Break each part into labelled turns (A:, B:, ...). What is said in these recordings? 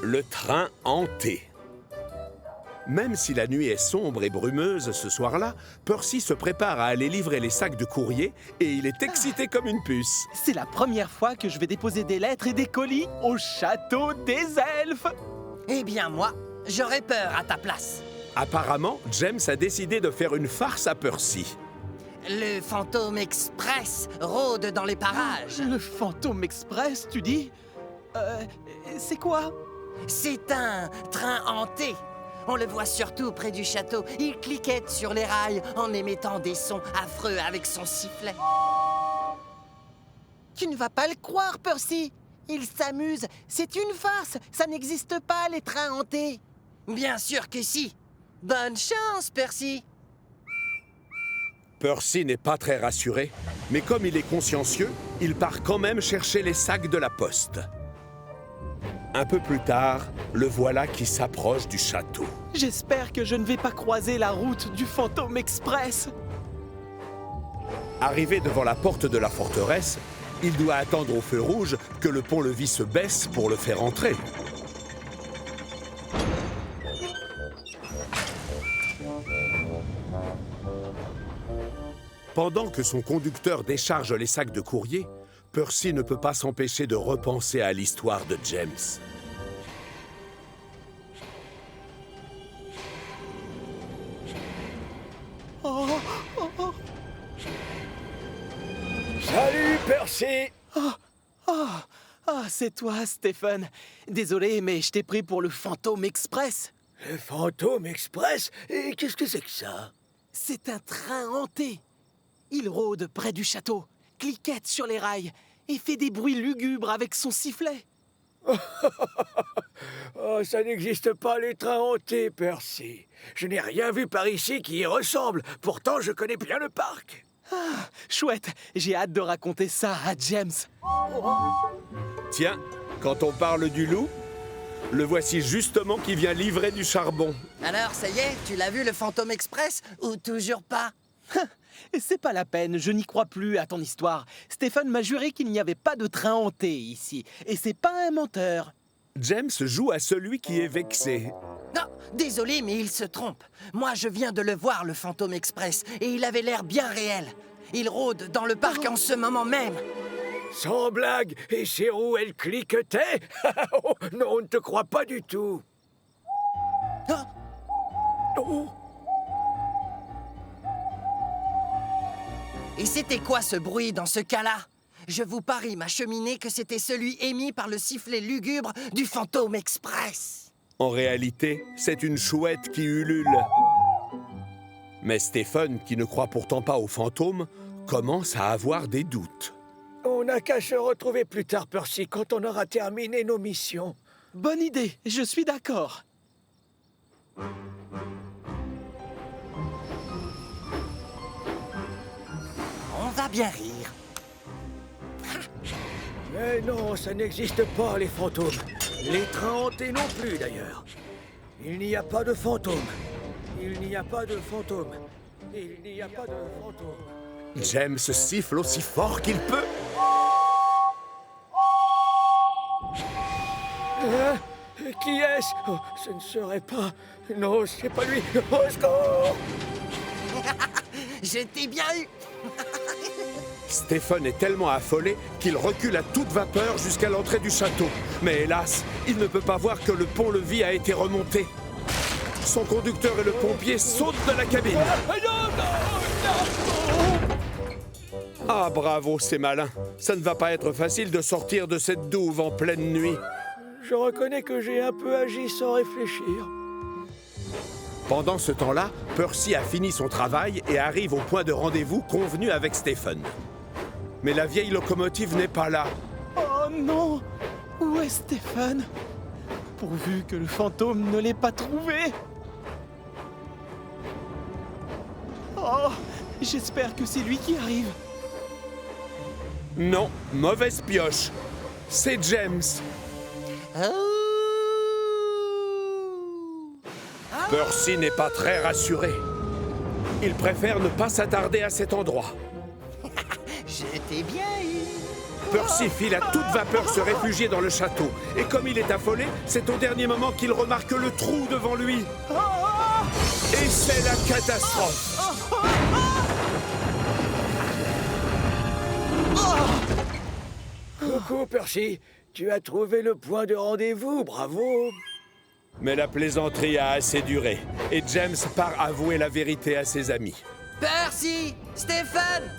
A: Le train hanté. Même si la nuit est sombre et brumeuse ce soir-là, Percy se prépare à aller livrer les sacs de courrier et il est excité comme une puce.
B: C'est la première fois que je vais déposer des lettres et des colis au château des elfes.
C: Eh bien, moi, j'aurais peur à ta place.
A: Apparemment, James a décidé de faire une farce à Percy.
C: Le fantôme express rôde dans les parages.
B: Le fantôme express, tu dis? C'est quoi?
C: C'est un train hanté. On le voit surtout près du château. Il cliquette sur les rails en émettant des sons affreux avec son sifflet.
D: Tu ne vas pas le croire, Percy. Il s'amuse. C'est une farce. Ça n'existe pas, les trains hantés.
C: Bien sûr que si. Bonne chance, Percy.
A: Percy n'est pas très rassuré, mais comme il est consciencieux, il part quand même chercher les sacs de la poste. Un peu plus tard, le voilà qui s'approche du château.
B: J'espère que je ne vais pas croiser la route du fantôme express.
A: Arrivé devant la porte de la forteresse, il doit attendre au feu rouge que le pont-levis se baisse pour le faire entrer. Pendant que son conducteur décharge les sacs de courrier, Percy ne peut pas s'empêcher de repenser à l'histoire de James.
E: Salut, Percy!
B: C'est toi, Stephen. Désolé, mais je t'ai pris pour le fantôme express.
E: Le fantôme express? Et qu'est-ce que c'est que ça?
B: C'est un train hanté. Il rôde près du château, cliquette sur les rails et fait des bruits lugubres avec son sifflet.
E: Oh, ça n'existe pas, les trains hantés, Percy. Je n'ai rien vu par ici qui y ressemble. Pourtant, je connais bien le parc.
B: Chouette, j'ai hâte de raconter ça à James.
A: Tiens, quand on parle du loup, le voici justement qui vient livrer du charbon.
C: Alors, ça y est, tu l'as vu, le fantôme express, ou toujours pas?
B: C'est pas la peine, je n'y crois plus à ton histoire. Stephen m'a juré qu'il n'y avait pas de train hanté ici. Et c'est pas un menteur.
A: James joue à celui qui est vexé.
C: Non, désolé, mais il se trompe. Moi, je viens de le voir, le fantôme express, et il avait l'air bien réel. Il rôde dans le parc en ce moment même.
E: Sans blague, et ses roues, elles cliquetaient? Oh, non, on ne te croit pas du tout.
C: Ah,
E: Oh.
C: et c'était quoi ce bruit dans ce cas-là? Je vous parie, ma cheminée, que c'était celui émis par le sifflet lugubre du fantôme express.
A: En réalité, c'est une chouette qui ulule. Mais Stephen, qui ne croit pourtant pas aux fantômes, commence à avoir des doutes.
E: On n'a qu'à se retrouver plus tard, Percy, quand on aura terminé nos missions.
B: Bonne idée, je suis d'accord.
C: On va bien rire.
E: Mais non, ça n'existe pas, les fantômes. Les trains hantés non plus, d'ailleurs. Il n'y a pas de fantômes. Il n'y a pas de fantômes. Il n'y a pas de fantômes.
A: James siffle aussi fort qu'il peut.
E: Qui est-ce? Oh, ce ne serait pas... Non, c'est pas lui. Au secours!
C: Je t'ai bien eu.
A: Stephen est tellement affolé qu'il recule à toute vapeur jusqu'à l'entrée du château. Mais hélas, il ne peut pas voir que le pont-levis a été remonté. Son conducteur et le pompier sautent de la cabine. Ah, bravo, c'est malin. Ça ne va pas être facile de sortir de cette douve en pleine nuit.
E: Je reconnais que j'ai un peu agi sans réfléchir.
A: Pendant ce temps-là, Percy a fini son travail et arrive au point de rendez-vous convenu avec Stephen. Mais la vieille locomotive n'est pas là.
B: Oh non! Où est Stephen? Pourvu que le fantôme ne l'ait pas trouvé. Oh! J'espère que c'est lui qui arrive.
A: Non, mauvaise pioche. C'est James. Percy n'est pas très rassuré. Il préfère ne pas s'attarder à cet endroit.
C: Je t'ai bien eu.
A: Percy file à toute vapeur se réfugier dans le château. Et comme il est affolé, c'est au dernier moment qu'il remarque le trou devant lui. Et c'est la catastrophe.
E: Coucou, Percy. Tu as trouvé le point de rendez-vous, bravo.
A: Mais la plaisanterie a assez duré. Et James part avouer la vérité à ses amis.
C: Percy! Stephen!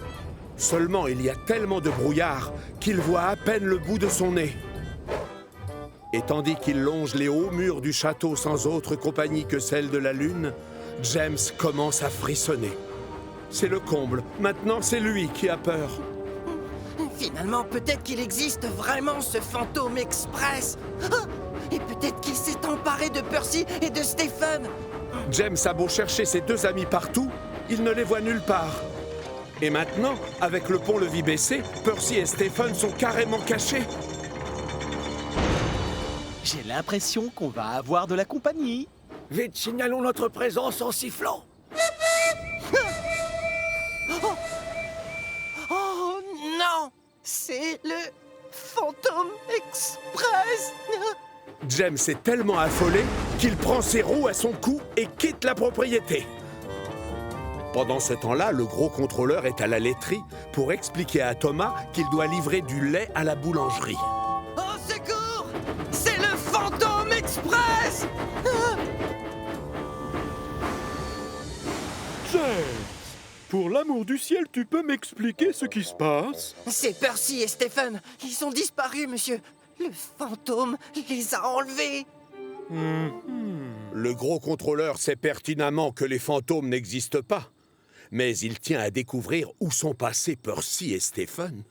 A: Seulement, il y a tellement de brouillard qu'il voit à peine le bout de son nez. Et tandis qu'il longe les hauts murs du château sans autre compagnie que celle de la lune, James commence à frissonner. C'est le comble. Maintenant, c'est lui qui a peur.
C: Finalement, peut-être qu'il existe vraiment ce fantôme express. Ah! Et peut-être qu'il s'est emparé de Percy et de Stephen.
A: James a beau chercher ses deux amis partout, il ne les voit nulle part. Et maintenant, avec le pont-levis baissé, Percy et Stephen sont carrément cachés.
B: J'ai l'impression qu'on va avoir de la compagnie.
E: Vite, signalons notre présence en sifflant.
C: Oh non! C'est le fantôme express.
A: James est tellement affolé qu'il prend ses roues à son cou et quitte la propriété. Pendant ce temps-là, le gros contrôleur est à la laiterie pour expliquer à Thomas qu'il doit livrer du lait à la boulangerie.
C: Au secours! C'est le fantôme express!
F: James, pour l'amour du ciel, tu peux m'expliquer ce qui se passe?
C: C'est Percy et Stephen. Ils ont disparu, monsieur. Le fantôme les a enlevés.
A: Le gros contrôleur sait pertinemment que les fantômes n'existent pas. Mais il tient à découvrir où sont passés Percy et Stephen.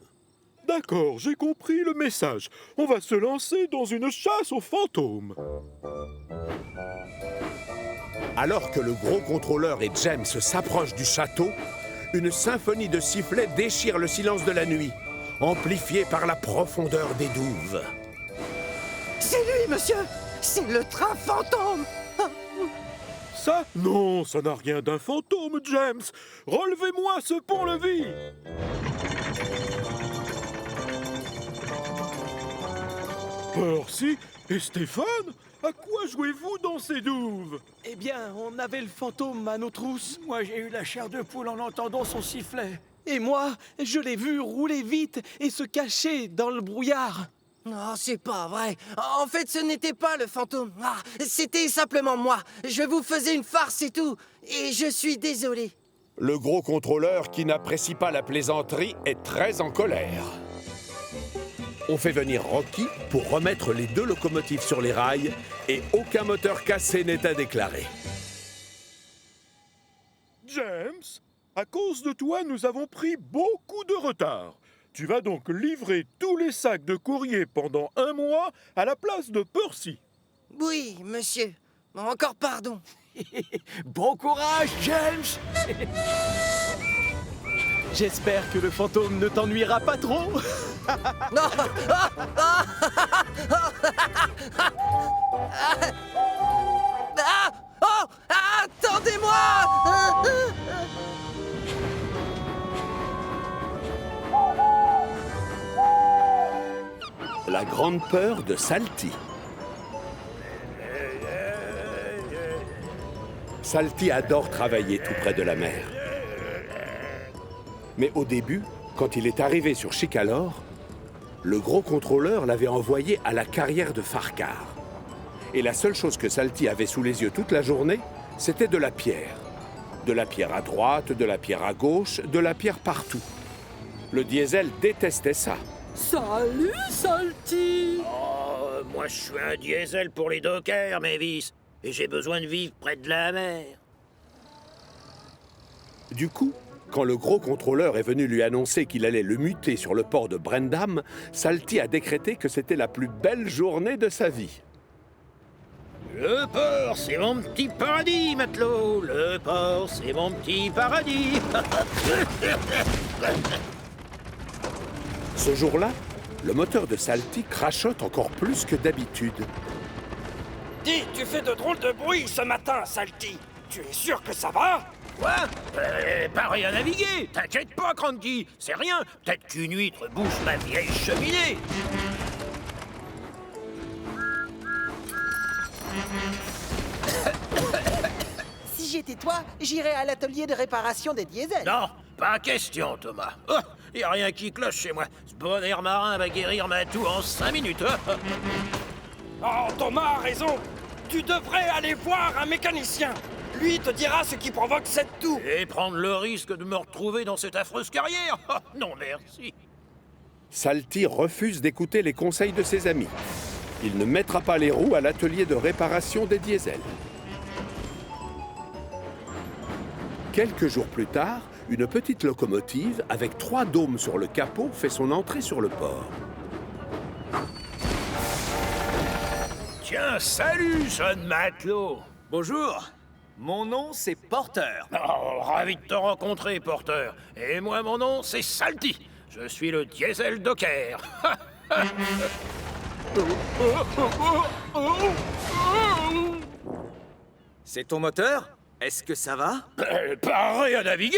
F: D'accord, j'ai compris le message. On va se lancer dans une chasse aux fantômes.
A: Alors que le gros contrôleur et James s'approchent du château, une symphonie de sifflets déchire le silence de la nuit, amplifiée par la profondeur des douves.
C: C'est lui, monsieur! C'est le train fantôme!
F: Ça? Non, ça n'a rien d'un fantôme, James. Relevez-moi ce pont-levis. Percy et Stephen? À quoi jouez-vous dans ces douves?
B: Eh bien, on avait le fantôme à nos trousses.
E: Moi, j'ai eu la chair de poule en entendant son sifflet.
B: Et moi, je l'ai vu rouler vite et se cacher dans le brouillard.
C: Non, c'est pas vrai. En fait, ce n'était pas le fantôme. Ah, c'était simplement moi. Je vous faisais une farce et tout. Et je suis désolé.
A: Le gros contrôleur, qui n'apprécie pas la plaisanterie, est très en colère. On fait venir Rocky pour remettre les deux locomotives sur les rails et aucun moteur cassé n'est à déclarer.
F: James, à cause de toi, nous avons pris beaucoup de retard. Tu vas donc livrer tous les sacs de courrier pendant 1 mois à la place de Percy.
C: Oui, monsieur. Encore pardon.
E: Bon courage, James.
B: J'espère que le fantôme ne t'ennuiera pas trop.
C: Non. Oh, attendez-moi.
A: La grande peur de Salty. Salty adore travailler tout près de la mer. Mais au début, quand il est arrivé sur Chicalor, le gros contrôleur l'avait envoyé à la carrière de Farcar. Et la seule chose que Salty avait sous les yeux toute la journée, c'était de la pierre. De la pierre à droite, de la pierre à gauche, de la pierre partout. Le diesel détestait ça.
G: Salut, Salty!
E: Oh, moi je suis un diesel pour les dockers, Mavis. Et j'ai besoin de vivre près de la mer.
A: Du coup, quand le gros contrôleur est venu lui annoncer qu'il allait le muter sur le port de Brendam, Salty a décrété que c'était la plus belle journée de sa vie.
E: Le port, c'est mon petit paradis, matelot. Le port, c'est mon petit paradis.
A: Ce jour-là, le moteur de Salty crachote encore plus que d'habitude.
H: Dis, tu fais de drôles de bruit ce matin, Salty. Tu es sûr que ça va? Quoi? Pareil à naviguer. T'inquiète pas, Cranky. C'est rien. Peut-être qu'une huître bouge ma vieille cheminée.
D: Si j'étais toi, j'irais à l'atelier de réparation des diesels.
H: Non, pas question, Thomas. Oh, y a rien qui cloche chez moi. Ce bon air marin va guérir ma toux en 5 minutes.
I: Oh, Thomas a raison. Tu devrais aller voir un mécanicien. Lui te dira ce qui provoque cette toux.
H: Et prendre le risque de me retrouver dans cette affreuse carrière? Oh, non, merci.
A: Salty refuse d'écouter les conseils de ses amis. Il ne mettra pas les roues à l'atelier de réparation des diesels. Quelques jours plus tard, une petite locomotive avec 3 dômes sur le capot fait son entrée sur le port.
H: Tiens, salut, jeune matelot.
J: Bonjour, mon nom c'est Porter.
H: Oh, ravi de te rencontrer, Porter. Et moi, mon nom, c'est Salty. Je suis le diesel docker.
J: C'est ton moteur? Est-ce que ça va?
H: Pareil à naviguer.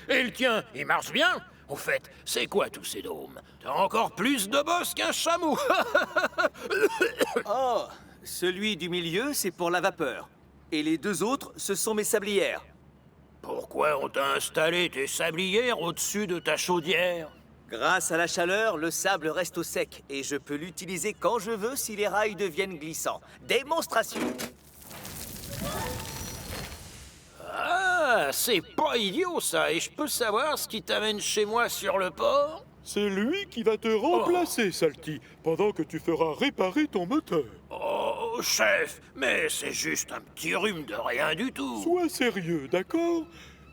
H: Et le tien, il marche bien? Au fait, c'est quoi tous ces dômes? T'as encore plus de boss qu'un chameau.
J: Oh, celui du milieu, c'est pour la vapeur. Et les 2 autres, ce sont mes sablières.
H: Pourquoi on t'a installé tes sablières au-dessus de ta chaudière?
J: Grâce à la chaleur, le sable reste au sec et je peux l'utiliser quand je veux si les rails deviennent glissants. Démonstration!
H: Ah, c'est pas idiot ça. Et je peux savoir ce qui t'amène chez moi sur le port?
F: C'est lui qui va te remplacer, Salty, pendant que tu feras réparer ton moteur.
H: Oh, chef, mais c'est juste un petit rhume de rien du tout.
F: Sois sérieux, d'accord?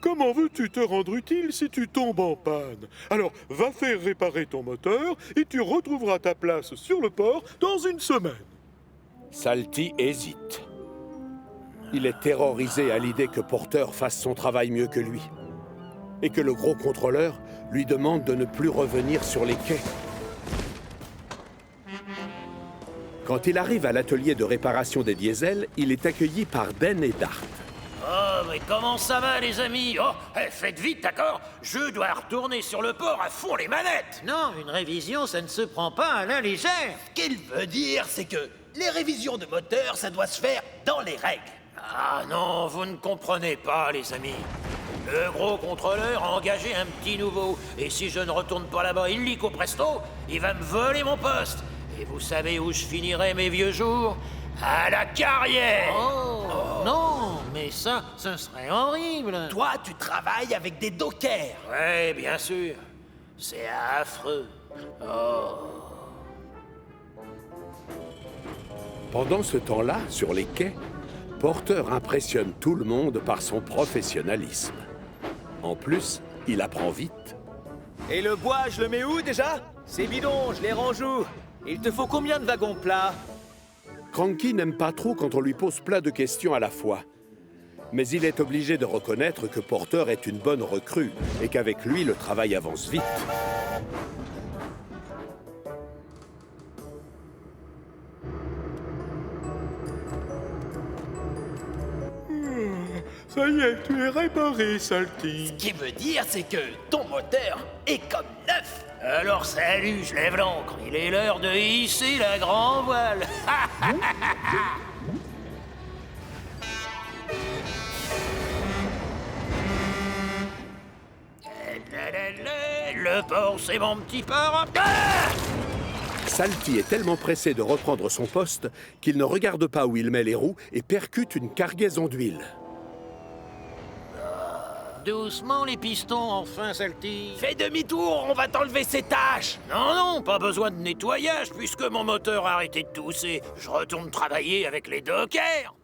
F: Comment veux-tu te rendre utile si tu tombes en panne? Alors, va faire réparer ton moteur et tu retrouveras ta place sur le port dans une semaine.
A: Salty hésite. Il est terrorisé à l'idée que Porter fasse son travail mieux que lui. Et que le gros contrôleur lui demande de ne plus revenir sur les quais. Quand il arrive à l'atelier de réparation des diesels, il est accueilli par Ben et Dart.
H: Oh, mais comment ça va, les amis? Oh, faites vite, d'accord? Je dois retourner sur le port à fond les manettes. Non, une révision, ça ne se prend pas à la légère.
B: Ce qu'il veut dire, c'est que les révisions de moteur, ça doit se faire dans les règles.
H: Ah non, vous ne comprenez pas, les amis. Le gros contrôleur a engagé un petit nouveau. Et si je ne retourne pas là-bas illico presto, il va me voler mon poste. Et vous savez où je finirai mes vieux jours? À la carrière.
C: Oh, non, mais ça, ce serait horrible.
B: Toi, tu travailles avec des dockers.
H: Ouais, bien sûr. C'est affreux.
A: Pendant ce temps-là, sur les quais, Porter impressionne tout le monde par son professionnalisme. En plus, il apprend vite.
J: Et le bois, je le mets où déjà? C'est bidon, je les range où? Il te faut combien de wagons plats?
A: Cranky n'aime pas trop quand on lui pose plein de questions à la fois. Mais il est obligé de reconnaître que Porter est une bonne recrue et qu'avec lui, le travail avance vite.
F: Ça y est, tu es réparé, Salty.
B: Ce qui veut dire, c'est que ton moteur est comme neuf.
H: Alors salut, je lève l'ancre. Il est l'heure de hisser la grand voile. Le port, c'est mon petit port. Ah!
A: Salty est tellement pressé de reprendre son poste qu'il ne regarde pas où il met les roues et percute une cargaison d'huile.
H: Doucement les pistons, enfin, Salty.
B: Fais demi-tour, on va t'enlever ces tâches.
H: Non, non, pas besoin de nettoyage, puisque mon moteur a arrêté de tousser. Je retourne travailler avec les dockers.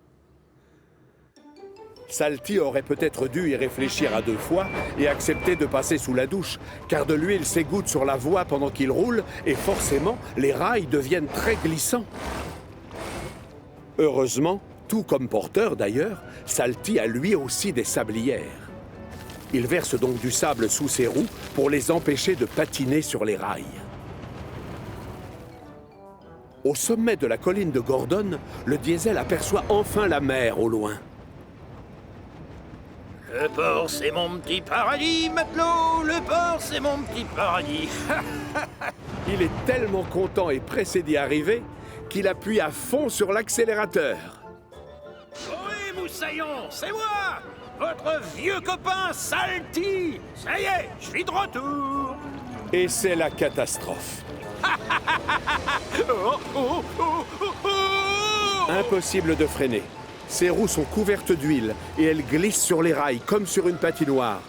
A: Salty aurait peut-être dû y réfléchir à 2 fois et accepter de passer sous la douche, car de l'huile s'égoutte sur la voie pendant qu'il roule, et forcément, les rails deviennent très glissants. Heureusement, tout comme Porter d'ailleurs, Salty a lui aussi des sablières. Il verse donc du sable sous ses roues pour les empêcher de patiner sur les rails. Au sommet de la colline de Gordon, le diesel aperçoit enfin la mer au loin.
H: Le port, c'est mon petit paradis, matelot. Le port, c'est mon petit paradis.
A: Il est tellement content et pressé d'y arriver qu'il appuie à fond sur l'accélérateur.
H: Oui, Moussaillon, c'est moi, votre vieux copain Salty. Ça y est, je suis de retour.
A: Et c'est la catastrophe. Impossible de freiner. Ses roues sont couvertes d'huile et elles glissent sur les rails comme sur une patinoire.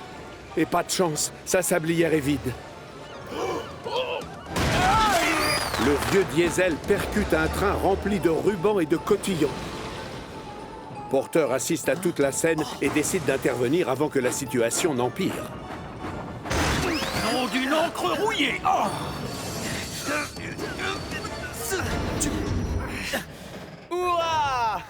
A: Et pas de chance, sa sablière est vide. Le vieux diesel percute un train rempli de rubans et de cotillons. Porter assiste à toute la scène et décide d'intervenir avant que la situation n'empire.
H: Nom d'une encre rouillée. Oh.
J: Ouah!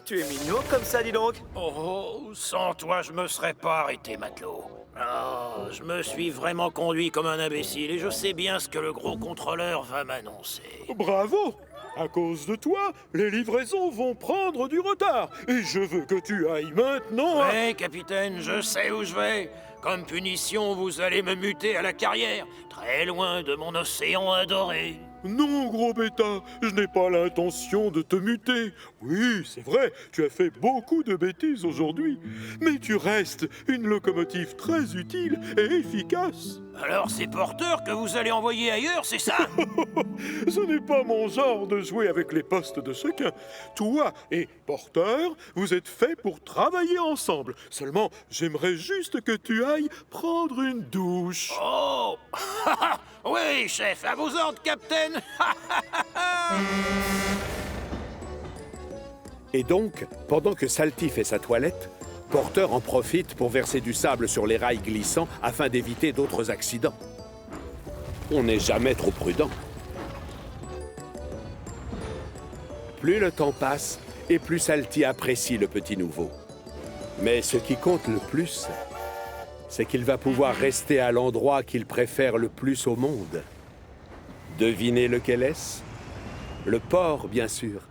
J: Tu es mignon comme ça, dis donc.
H: Oh, sans toi, je me serais pas arrêté, matelot. Oh, je me suis vraiment conduit comme un imbécile et je sais bien ce que le gros contrôleur va m'annoncer.
F: Bravo! À cause de toi, les livraisons vont prendre du retard. Et je veux que tu ailles maintenant.
H: Oui, capitaine, je sais où je vais. Comme punition, vous allez me muter à la carrière, très loin de mon océan adoré.
F: Non, gros bêta, je n'ai pas l'intention de te muter. Oui, c'est vrai, tu as fait beaucoup de bêtises aujourd'hui. Mais tu restes une locomotive très utile et efficace.
H: Alors c'est Porter que vous allez envoyer ailleurs, c'est ça?
F: Ce n'est pas mon genre de jouer avec les postes de chacun. Toi et Porter, vous êtes faits pour travailler ensemble. Seulement, j'aimerais juste que tu ailles prendre une douche.
H: Oh! Oui, chef, à vos ordres, capitaine.
A: Et donc, pendant que Salty fait sa toilette, Porter en profite pour verser du sable sur les rails glissants afin d'éviter d'autres accidents. On n'est jamais trop prudent. Plus le temps passe, et plus Salty apprécie le petit nouveau. Mais ce qui compte le plus, c'est qu'il va pouvoir rester à l'endroit qu'il préfère le plus au monde. Devinez lequel est-ce? Le port, bien sûr.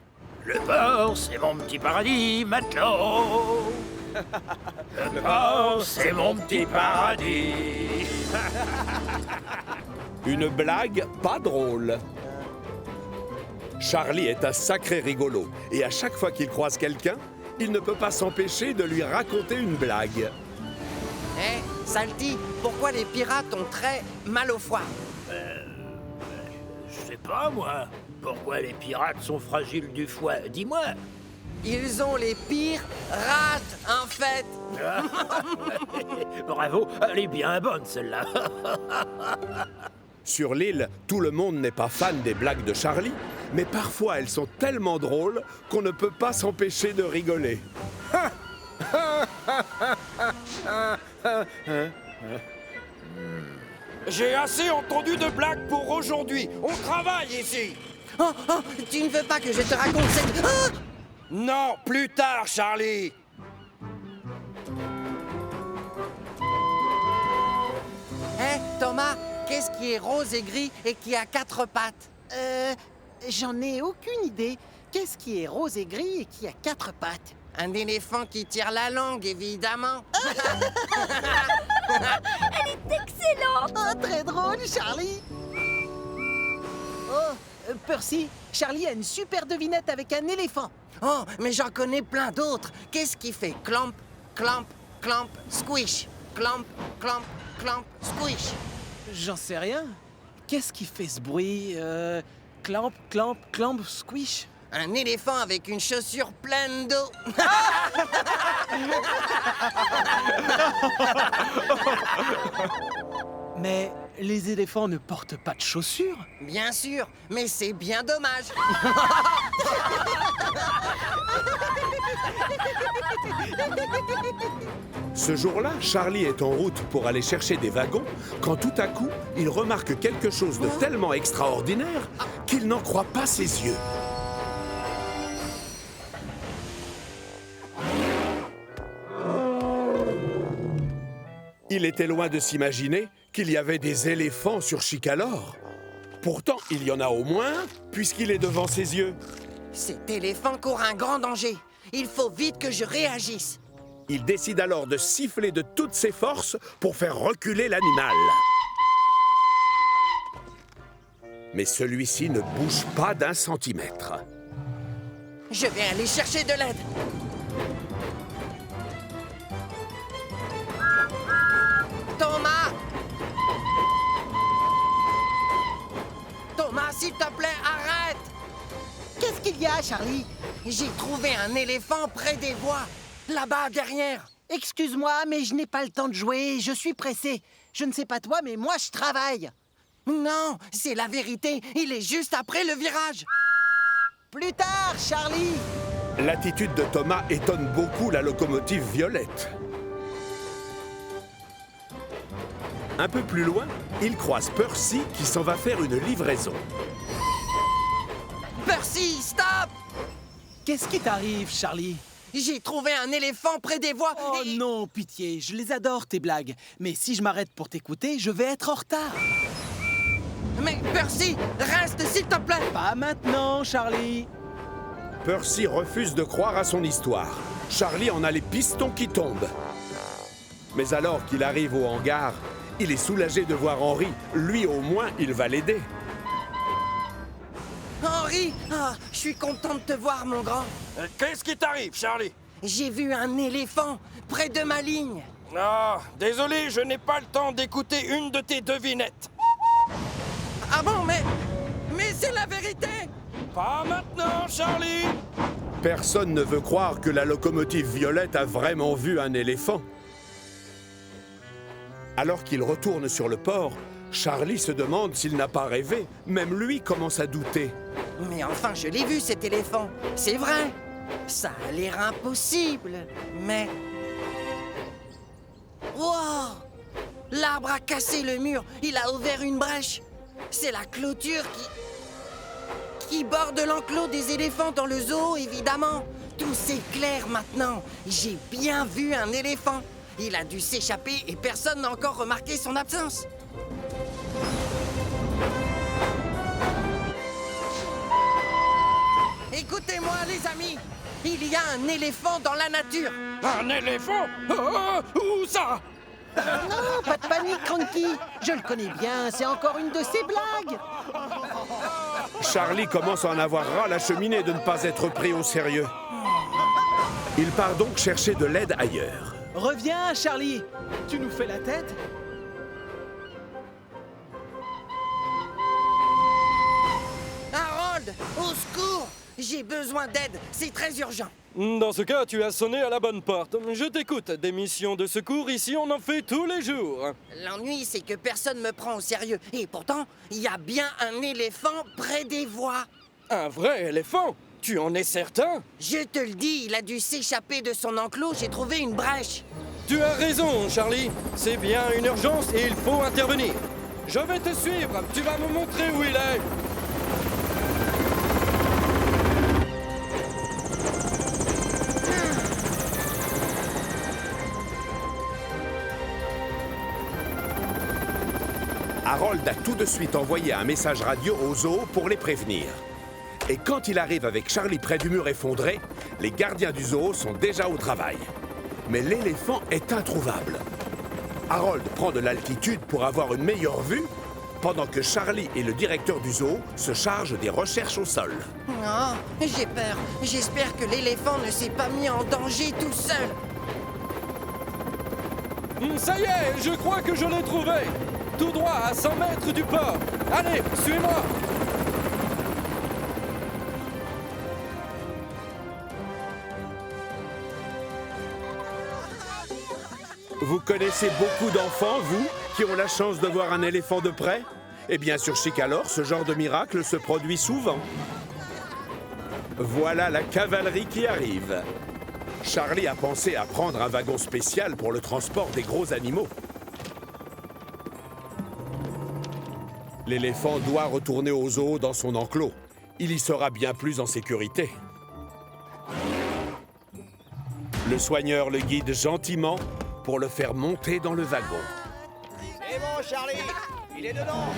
H: Le port, c'est mon petit paradis, matelot. Le port, c'est mon petit paradis.
A: Une blague pas drôle. Charlie est un sacré rigolo, et à chaque fois qu'il croise quelqu'un, il ne peut pas s'empêcher de lui raconter une blague.
C: Hé, Salty, pourquoi les pirates ont très mal au foie?
H: Je sais pas, moi. Pourquoi les pirates sont fragiles du foie? Dis-moi.
C: Ils ont les pires rates, en fait.
H: Bravo, elle est bien bonne, celle-là.
A: Sur l'île, tout le monde n'est pas fan des blagues de Charlie, mais parfois elles sont tellement drôles qu'on ne peut pas s'empêcher de rigoler.
I: J'ai assez entendu de blagues pour aujourd'hui. On travaille ici.
C: Oh, tu ne veux pas que je te raconte cette... Ah!
I: Non, plus tard, Charlie.
C: Hé, Thomas, qu'est-ce qui est rose et gris et qui a 4 pattes?
D: J'en ai aucune idée. Qu'est-ce qui est rose et gris et qui a 4 pattes?
C: Un éléphant qui tire la langue, évidemment.
G: Excellent!
D: Oh, très drôle, Charlie! Oh, Percy, Charlie a une super devinette avec un éléphant.
C: Oh, mais j'en connais plein d'autres. Qu'est-ce qui fait clamp, clamp, clamp, squish? Clamp, clamp, clamp, squish.
B: J'en sais rien. Qu'est-ce qui fait ce bruit? Clamp, clamp, clamp, squish?
C: Un éléphant avec une chaussure pleine d'eau.
B: Mais les éléphants ne portent pas de chaussures.
C: Bien sûr, mais c'est bien dommage.
A: Ce jour-là, Charlie est en route pour aller chercher des wagons, quand tout à coup, il remarque quelque chose de tellement extraordinaire qu'il n'en croit pas ses yeux. Il était loin de s'imaginer qu'il y avait des éléphants sur Chicalor. Pourtant, il y en a au moins, puisqu'il est devant ses yeux.
C: Cet éléphant court un grand danger. Il faut vite que je réagisse.
A: Il décide alors de siffler de toutes ses forces pour faire reculer l'animal. Mais celui-ci ne bouge pas d'un centimètre.
C: Je vais aller chercher de l'aide. Thomas! Thomas, s'il te plaît, arrête!
D: Qu'est-ce qu'il y a, Charlie?
C: J'ai trouvé un éléphant près des voies, là-bas, derrière.
D: Excuse-moi, mais je n'ai pas le temps de jouer, je suis pressé. Je ne sais pas toi, mais moi, je travaille.
C: Non, c'est la vérité, il est juste après le virage.
D: Plus tard, Charlie!
A: L'attitude de Thomas étonne beaucoup la locomotive Violette. Un peu plus loin, il croise Percy qui s'en va faire une livraison.
C: Percy, stop!
B: Qu'est-ce qui t'arrive, Charlie?
C: J'ai trouvé un éléphant près des voies.
B: Oh non, pitié, je les adore, tes blagues. Mais si je m'arrête pour t'écouter, je vais être en retard.
C: Mais Percy, reste s'il te plaît!
B: Pas maintenant, Charlie.
A: Percy refuse de croire à son histoire. Charlie en a les pistons qui tombent. Mais alors qu'il arrive au hangar, il est soulagé de voir Henry. Lui, au moins, il va l'aider.
C: Henry! Ah, je suis content de te voir, mon grand.
I: Qu'est-ce qui t'arrive, Charlie?
C: J'ai vu un éléphant près de ma ligne.
I: Ah, désolé, je n'ai pas le temps d'écouter une de tes devinettes.
C: Ah bon, mais c'est la vérité!
I: Pas maintenant, Charlie!
A: Personne ne veut croire que la locomotive Violette a vraiment vu un éléphant. Alors qu'il retourne sur le port, Charlie se demande s'il n'a pas rêvé. Même lui commence à douter.
C: Mais enfin, je l'ai vu, cet éléphant. C'est vrai. Ça a l'air impossible, mais... Wow! L'arbre a cassé le mur. Il a ouvert une brèche. C'est la clôture qui borde l'enclos des éléphants dans le zoo, évidemment. Tout s'éclaire maintenant. J'ai bien vu un éléphant. Il a dû s'échapper et personne n'a encore remarqué son absence. Écoutez-moi, les amis. Il y a un éléphant dans la nature.
I: Un éléphant? Où ça?
D: Non, pas de panique, Cranky. Je le connais bien, c'est encore une de ses blagues.
A: Charlie commence à en avoir ras la cheminée de ne pas être pris au sérieux. Il part donc chercher de l'aide ailleurs.
B: Reviens, Charlie. Tu nous fais la tête?
C: Harold, au secours! J'ai besoin d'aide, c'est très urgent.
K: Dans ce cas, tu as sonné à la bonne porte. Je t'écoute. Des missions de secours ici, on en fait tous les jours.
C: L'ennui, c'est que personne me prend au sérieux. Et pourtant, il y a bien un éléphant près des voies.
K: Un vrai éléphant? Tu en es certain?
C: Je te le dis, il a dû s'échapper de son enclos, j'ai trouvé une brèche.
K: Tu as raison, Charlie. C'est bien une urgence et il faut intervenir. Je vais te suivre. Tu vas me montrer où il est.
A: Harold a tout de suite envoyé un message radio au zoo pour les prévenir. Et quand il arrive avec Charlie près du mur effondré, les gardiens du zoo sont déjà au travail. Mais l'éléphant est introuvable. Harold prend de l'altitude pour avoir une meilleure vue, pendant que Charlie et le directeur du zoo se chargent des recherches au sol.
C: Oh, j'ai peur. J'espère que l'éléphant ne s'est pas mis en danger tout seul.
K: Ça y est, je crois que je l'ai trouvé. Tout droit à 100 mètres du port. Allez, suis-moi.
A: Vous connaissez beaucoup d'enfants, vous, qui ont la chance de voir un éléphant de près? Eh bien, sur Chicalor, ce genre de miracle se produit souvent. Voilà la cavalerie qui arrive. Charlie a pensé à prendre un wagon spécial pour le transport des gros animaux. L'éléphant doit retourner au zoo dans son enclos. Il y sera bien plus en sécurité. Le soigneur le guide gentiment pour le faire monter dans le wagon.
J: C'est bon, Charlie. Il est dedans.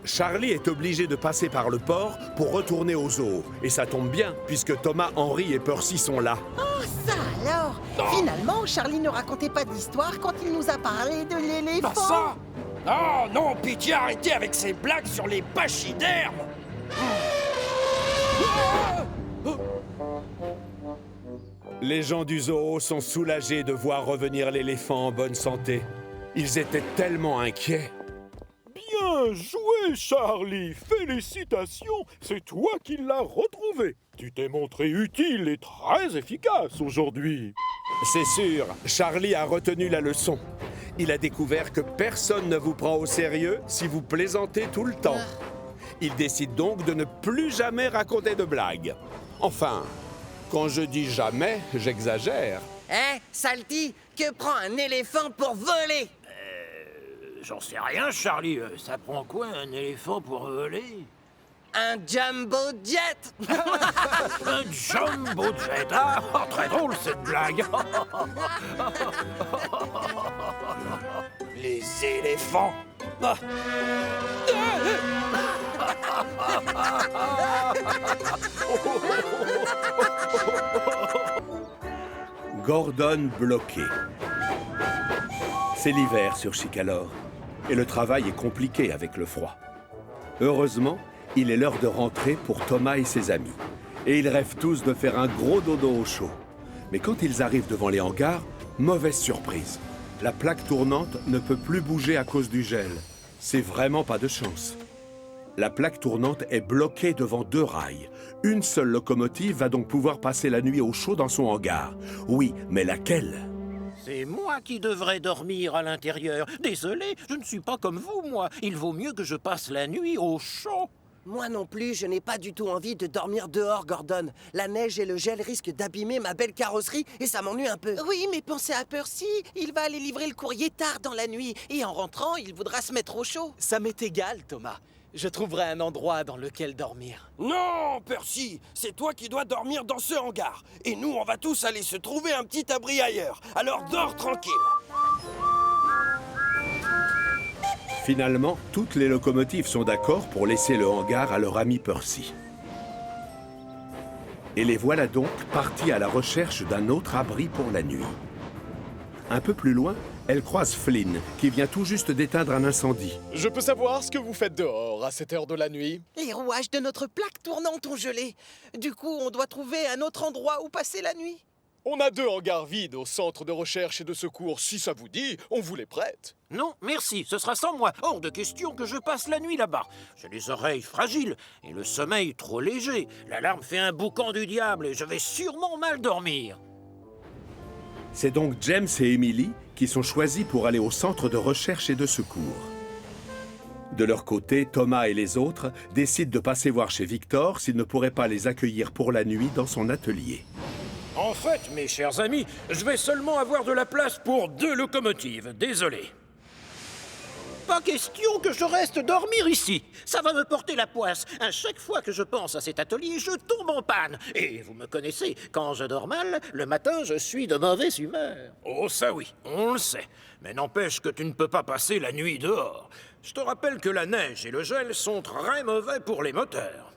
A: Charlie est obligé de passer par le port pour retourner au zoo. Et ça tombe bien, puisque Thomas, Henry et Percy sont là.
D: Oh, ça alors! Finalement, Charlie ne racontait pas d'histoire quand il nous a parlé de l'éléphant.
I: Bah ça! Oh non, pitié, arrêtez avec ces blagues sur les pachydermes!
A: Les gens du zoo sont soulagés de voir revenir l'éléphant en bonne santé. Ils étaient tellement inquiets.
F: Bien joué, Charlie. Félicitations, c'est toi qui l'as retrouvé. Tu t'es montré utile et très efficace aujourd'hui.
A: C'est sûr, Charlie a retenu la leçon. Il a découvert que personne ne vous prend au sérieux si vous plaisantez tout le temps. Il décide donc de ne plus jamais raconter de blagues. Enfin, quand je dis jamais, j'exagère.
C: Hein, Salty, que prend un éléphant pour voler?
H: J'en sais rien, Charlie. Ça prend quoi, un éléphant pour voler?
C: Un jumbo jet.
H: Un jumbo jet. Ah, très drôle, cette blague.
I: Les éléphants! Ah.
A: Gordon bloqué. C'est l'hiver sur Chicalor, et le travail est compliqué avec le froid. Heureusement, il est l'heure de rentrer pour Thomas et ses amis, et ils rêvent tous de faire un gros dodo au chaud. Mais quand ils arrivent devant les hangars, mauvaise surprise. La plaque tournante ne peut plus bouger à cause du gel. C'est vraiment pas de chance. La plaque tournante est bloquée devant 2 rails. Une seule locomotive va donc pouvoir passer la nuit au chaud dans son hangar. Oui, mais laquelle ?
H: C'est moi qui devrais dormir à l'intérieur. Désolé, je ne suis pas comme vous, moi. Il vaut mieux que je passe la nuit au chaud.
C: Moi non plus, je n'ai pas du tout envie de dormir dehors, Gordon. La neige et le gel risquent d'abîmer ma belle carrosserie et ça m'ennuie un peu.
B: Oui, mais pensez à Percy. Il va aller livrer le courrier tard dans la nuit. Et en rentrant, il voudra se mettre au chaud. Ça m'est égal, Thomas. Je trouverai un endroit dans lequel dormir.
I: Non, Percy, c'est toi qui dois dormir dans ce hangar. Et nous, on va tous aller se trouver un petit abri ailleurs. Alors dors tranquille.
A: Finalement, toutes les locomotives sont d'accord pour laisser le hangar à leur ami Percy. Et les voilà donc partis à la recherche d'un autre abri pour la nuit. Un peu plus loin, elle croise Flynn, qui vient tout juste d'éteindre un incendie.
L: Je peux savoir ce que vous faites dehors à cette heure de la nuit?
B: Les rouages de notre plaque tournante ont gelé. Du coup, on doit trouver un autre endroit où passer la nuit.
L: On a 2 hangars vides au centre de recherche et de secours. Si ça vous dit, on vous les prête.
H: Non, merci, ce sera sans moi. Hors de question que je passe la nuit là-bas. J'ai les oreilles fragiles et le sommeil trop léger. L'alarme fait un boucan du diable et je vais sûrement mal dormir.
A: C'est donc James et Emily qui sont choisis pour aller au centre de recherche et de secours. De leur côté, Thomas et les autres décident de passer voir chez Victor s'il ne pourrait pas les accueillir pour la nuit dans son atelier.
H: En fait, mes chers amis, je vais seulement avoir de la place pour 2 locomotives, désolé. Pas question que je reste dormir ici. Ça va me porter la poisse. À chaque fois que je pense à cet atelier, je tombe en panne. Et vous me connaissez, quand je dors mal, le matin, je suis de mauvaise humeur. Oh, ça oui, on le sait. Mais n'empêche que tu ne peux pas passer la nuit dehors. Je te rappelle que la neige et le gel sont très mauvais pour les moteurs.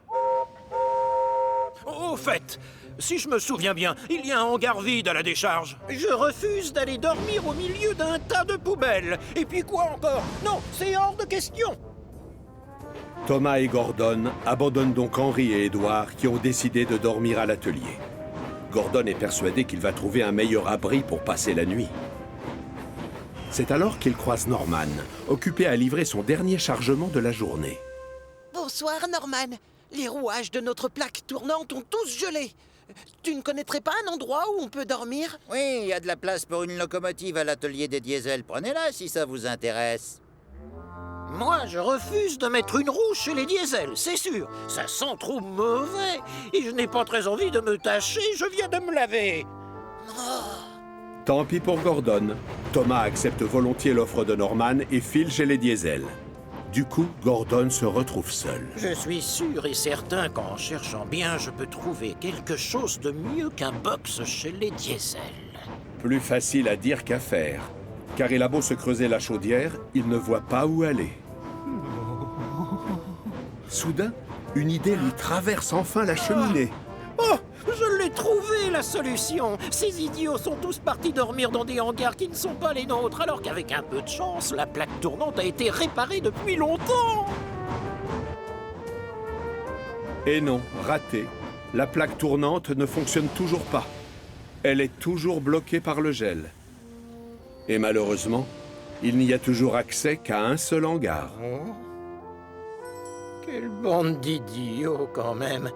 H: Au fait, si je me souviens bien, il y a un hangar vide à la décharge. Je refuse d'aller dormir au milieu d'un tas de poubelles. Et puis quoi encore? Non, c'est hors de question.
A: Thomas et Gordon abandonnent donc Henry et Edward qui ont décidé de dormir à l'atelier. Gordon est persuadé qu'il va trouver un meilleur abri pour passer la nuit. C'est alors qu'il croise Norman, occupé à livrer son dernier chargement de la journée.
B: Bonsoir, Norman. Les rouages de notre plaque tournante ont tous gelé. Tu ne connaîtrais pas un endroit où on peut dormir?
M: Oui, il y a de la place pour une locomotive à l'atelier des diesels. Prenez-la si ça vous intéresse.
H: Moi, je refuse de mettre une roue chez les diesels, c'est sûr. Ça sent trop mauvais. Et je n'ai pas très envie de me tâcher, je viens de me laver.
A: Tant pis pour Gordon. Thomas accepte volontiers l'offre de Norman et file chez les diesels. Du coup, Gordon se retrouve seul.
H: Je suis sûr et certain qu'en cherchant bien, je peux trouver quelque chose de mieux qu'un box chez les diesels.
A: Plus facile à dire qu'à faire. Car il a beau se creuser la chaudière, il ne voit pas où aller. Soudain, une idée lui traverse enfin la cheminée.
H: Oh, je l'ai trouvé, la solution. Ces idiots sont tous partis dormir dans des hangars qui ne sont pas les nôtres, alors qu'avec un peu de chance, la plaque tournante a été réparée depuis longtemps.
A: Et non, raté. La plaque tournante ne fonctionne toujours pas. Elle est toujours bloquée par le gel. Et malheureusement, il n'y a toujours accès qu'à un seul hangar.
H: Quelle bande d'idiots, quand même.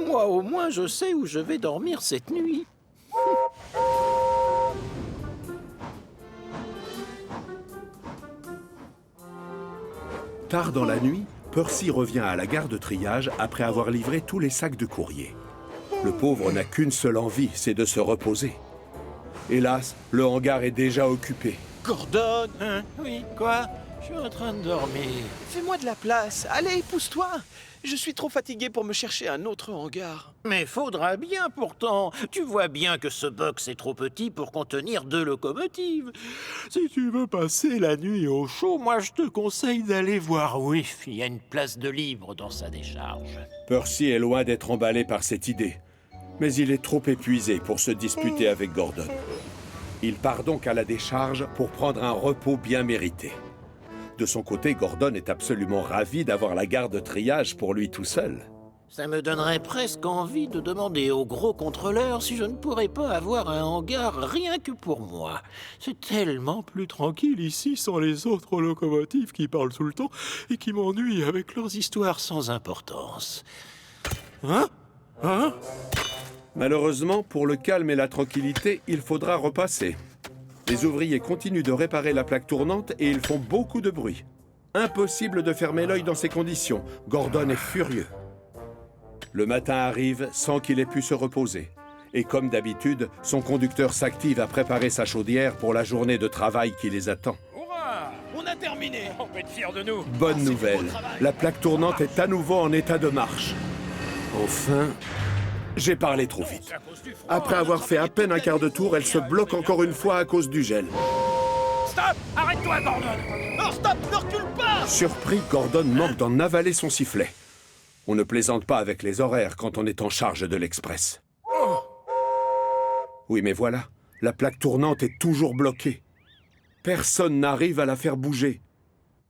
H: Moi, au moins, je sais où je vais dormir cette nuit.
A: Tard dans la nuit, Percy revient à la gare de triage après avoir livré tous les sacs de courrier. Le pauvre n'a qu'une seule envie, c'est de se reposer. Hélas, le hangar est déjà occupé.
B: Gordon!
H: Hein? Oui, quoi? Je suis en train de dormir.
B: Fais-moi de la place. Allez, pousse-toi. Je suis trop fatigué pour me chercher un autre hangar.
H: Mais faudra bien pourtant. Tu vois bien que ce box est trop petit pour contenir 2 locomotives. Si tu veux passer la nuit au chaud, moi je te conseille d'aller voir Whiff. Il y a une place de libre dans sa décharge.
A: Percy est loin d'être emballé par cette idée. Mais il est trop épuisé pour se disputer avec Gordon. Il part donc à la décharge pour prendre un repos bien mérité. De son côté, Gordon est absolument ravi d'avoir la gare de triage pour lui tout seul.
H: Ça me donnerait presque envie de demander au gros contrôleur si je ne pourrais pas avoir un hangar rien que pour moi. C'est tellement plus tranquille ici sans les autres locomotives qui parlent tout le temps et qui m'ennuient avec leurs histoires sans importance. Hein?
A: Malheureusement, pour le calme et la tranquillité, il faudra repasser. Les ouvriers continuent de réparer la plaque tournante et ils font beaucoup de bruit. Impossible de fermer l'œil dans ces conditions. Gordon est furieux. Le matin arrive sans qu'il ait pu se reposer. Et comme d'habitude, son conducteur s'active à préparer sa chaudière pour la journée de travail qui les attend.
I: Hurrah! On a terminé. On peut être fiers de nous.
A: Bonne nouvelle. La plaque tournante est à nouveau en état de marche. Enfin... J'ai parlé trop vite. Après avoir fait à peine un quart de tour, elle se bloque encore une fois à cause du gel.
I: Stop! Arrête-toi, Gordon!
B: Non, stop! Ne recule pas!
A: Surpris, Gordon manque d'en avaler son sifflet. On ne plaisante pas avec les horaires quand on est en charge de l'Express. Oui, mais voilà, la plaque tournante est toujours bloquée. Personne n'arrive à la faire bouger.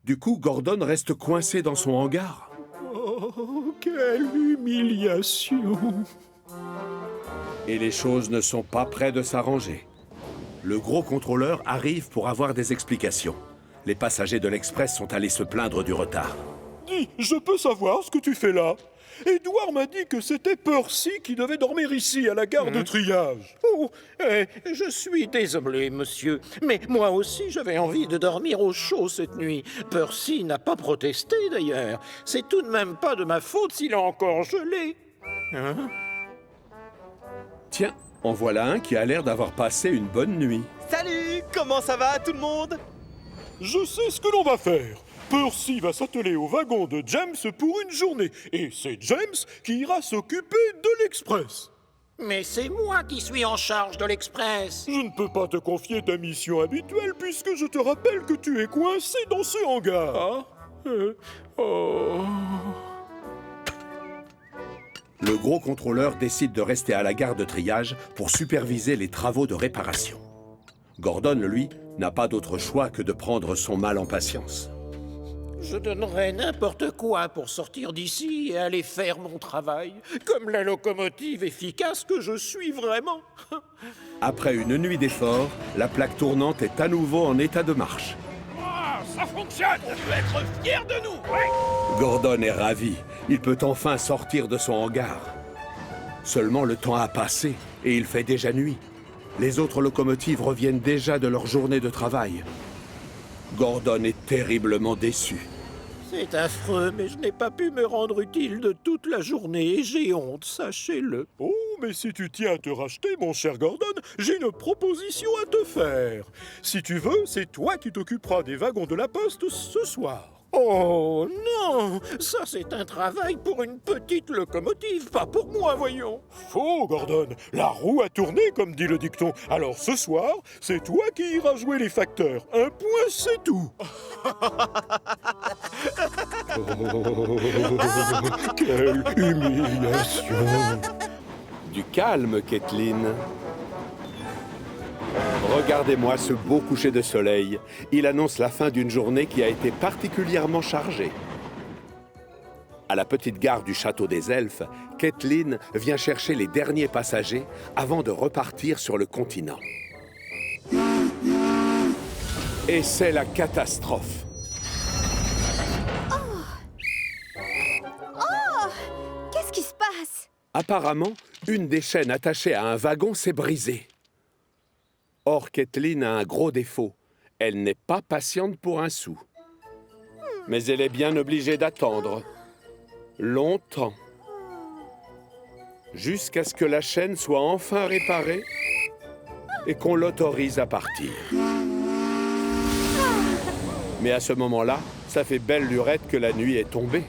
A: Du coup, Gordon reste coincé dans son hangar.
F: Oh, quelle humiliation!
A: Et les choses ne sont pas près de s'arranger. Le gros contrôleur arrive pour avoir des explications. Les passagers de l'Express sont allés se plaindre du retard.
F: Dis, je peux savoir ce que tu fais là? Édouard m'a dit que c'était Percy qui devait dormir ici, à la gare de triage.
H: Oh, je suis désolé, monsieur, mais moi aussi j'avais envie de dormir au chaud cette nuit. Percy n'a pas protesté d'ailleurs. C'est tout de même pas de ma faute s'il a encore gelé. Hein?
A: Tiens, en voilà un qui a l'air d'avoir passé une bonne nuit.
B: Salut! Comment ça va, tout le monde?
F: Je sais ce que l'on va faire. Percy va s'atteler au wagon de James pour une journée. Et c'est James qui ira s'occuper de l'Express.
H: Mais c'est moi qui suis en charge de l'Express.
F: Je ne peux pas te confier ta mission habituelle puisque je te rappelle que tu es coincé dans ce hangar.
A: Le gros contrôleur décide de rester à la gare de triage pour superviser les travaux de réparation. Gordon, lui, n'a pas d'autre choix que de prendre son mal en patience.
H: Je donnerais n'importe quoi pour sortir d'ici et aller faire mon travail, comme la locomotive efficace que je suis vraiment.
A: Après une nuit d'efforts, la plaque tournante est à nouveau en état de marche.
I: Ça fonctionne! On peut être fiers de nous! Ouais.
A: Gordon est ravi. Il peut enfin sortir de son hangar. Seulement le temps a passé et il fait déjà nuit. Les autres locomotives reviennent déjà de leur journée de travail. Gordon est terriblement déçu.
H: C'est affreux, mais je n'ai pas pu me rendre utile de toute la journée et j'ai honte, sachez-le.
F: Oh, mais si tu tiens à te racheter, mon cher Gordon, j'ai une proposition à te faire. Si tu veux, c'est toi qui t'occuperas des wagons de la poste ce soir. Oh non, ça c'est un travail pour une petite locomotive, pas pour moi, voyons. Faux, Gordon, la roue a tourné comme dit le dicton. Alors ce soir, c'est toi qui iras jouer les facteurs. Un point, c'est tout. Oh, quelle humiliation.
A: Du calme, Kathleen. Regardez-moi ce beau coucher de soleil. Il annonce la fin d'une journée qui a été particulièrement chargée. À la petite gare du Château des Elfes, Kathleen vient chercher les derniers passagers avant de repartir sur le continent. Et c'est la catastrophe.
G: Oh! Qu'est-ce qui se passe?
A: Apparemment, une des chaînes attachées à un wagon s'est brisée. Or, Kathleen a un gros défaut. Elle n'est pas patiente pour un sou. Mais elle est bien obligée d'attendre. Longtemps. Jusqu'à ce que la chaîne soit enfin réparée et qu'on l'autorise à partir. Mais à ce moment-là, ça fait belle lurette que la nuit est tombée.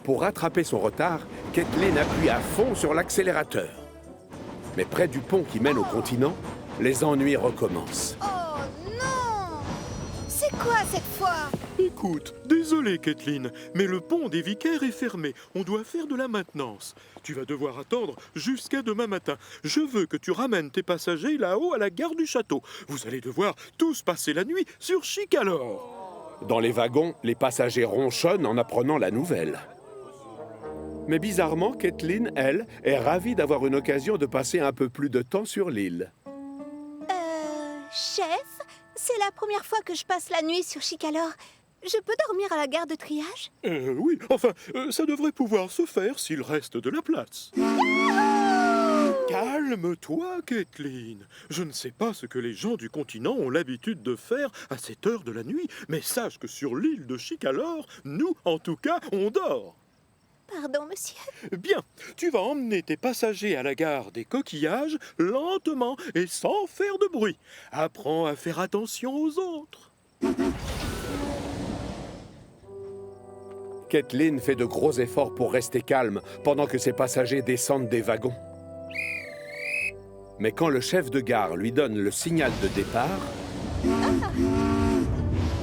A: Pour rattraper son retard, Kathleen appuie à fond sur l'accélérateur. Mais près du pont qui mène au continent, les ennuis recommencent.
G: Oh non! C'est quoi cette fois?
F: Écoute, désolé Kathleen, mais le pont des Vicaires est fermé. On doit faire de la maintenance. Tu vas devoir attendre jusqu'à demain matin. Je veux que tu ramènes tes passagers là-haut à la gare du château. Vous allez devoir tous passer la nuit sur Chicalor.
A: Dans les wagons, les passagers ronchonnent en apprenant la nouvelle. Mais bizarrement, Kathleen, elle, est ravie d'avoir une occasion de passer un peu plus de temps sur l'île.
G: Chef, c'est la première fois que je passe la nuit sur Chicalor. Je peux dormir à la gare de triage?
F: Oui, enfin, ça devrait pouvoir se faire s'il reste de la place. Calme-toi, Kathleen. Je ne sais pas ce que les gens du continent ont l'habitude de faire à cette heure de la nuit, mais sache que sur l'île de Chicalor, nous, en tout cas, on dort.
G: Pardon, monsieur.
F: Bien, tu vas emmener tes passagers à la gare des Coquillages lentement et sans faire de bruit. Apprends à faire attention aux autres.
A: Kathleen fait de gros efforts pour rester calme pendant que ses passagers descendent des wagons. Mais quand le chef de gare lui donne le signal de départ,